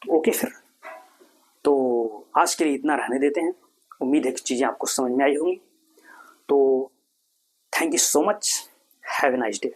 A: तो ओके, फिर तो आज के लिए इतना रहने देते हैं। उम्मीद है कि चीज़ें आपको समझ में आई होंगी। तो thank you so much, have a nice day.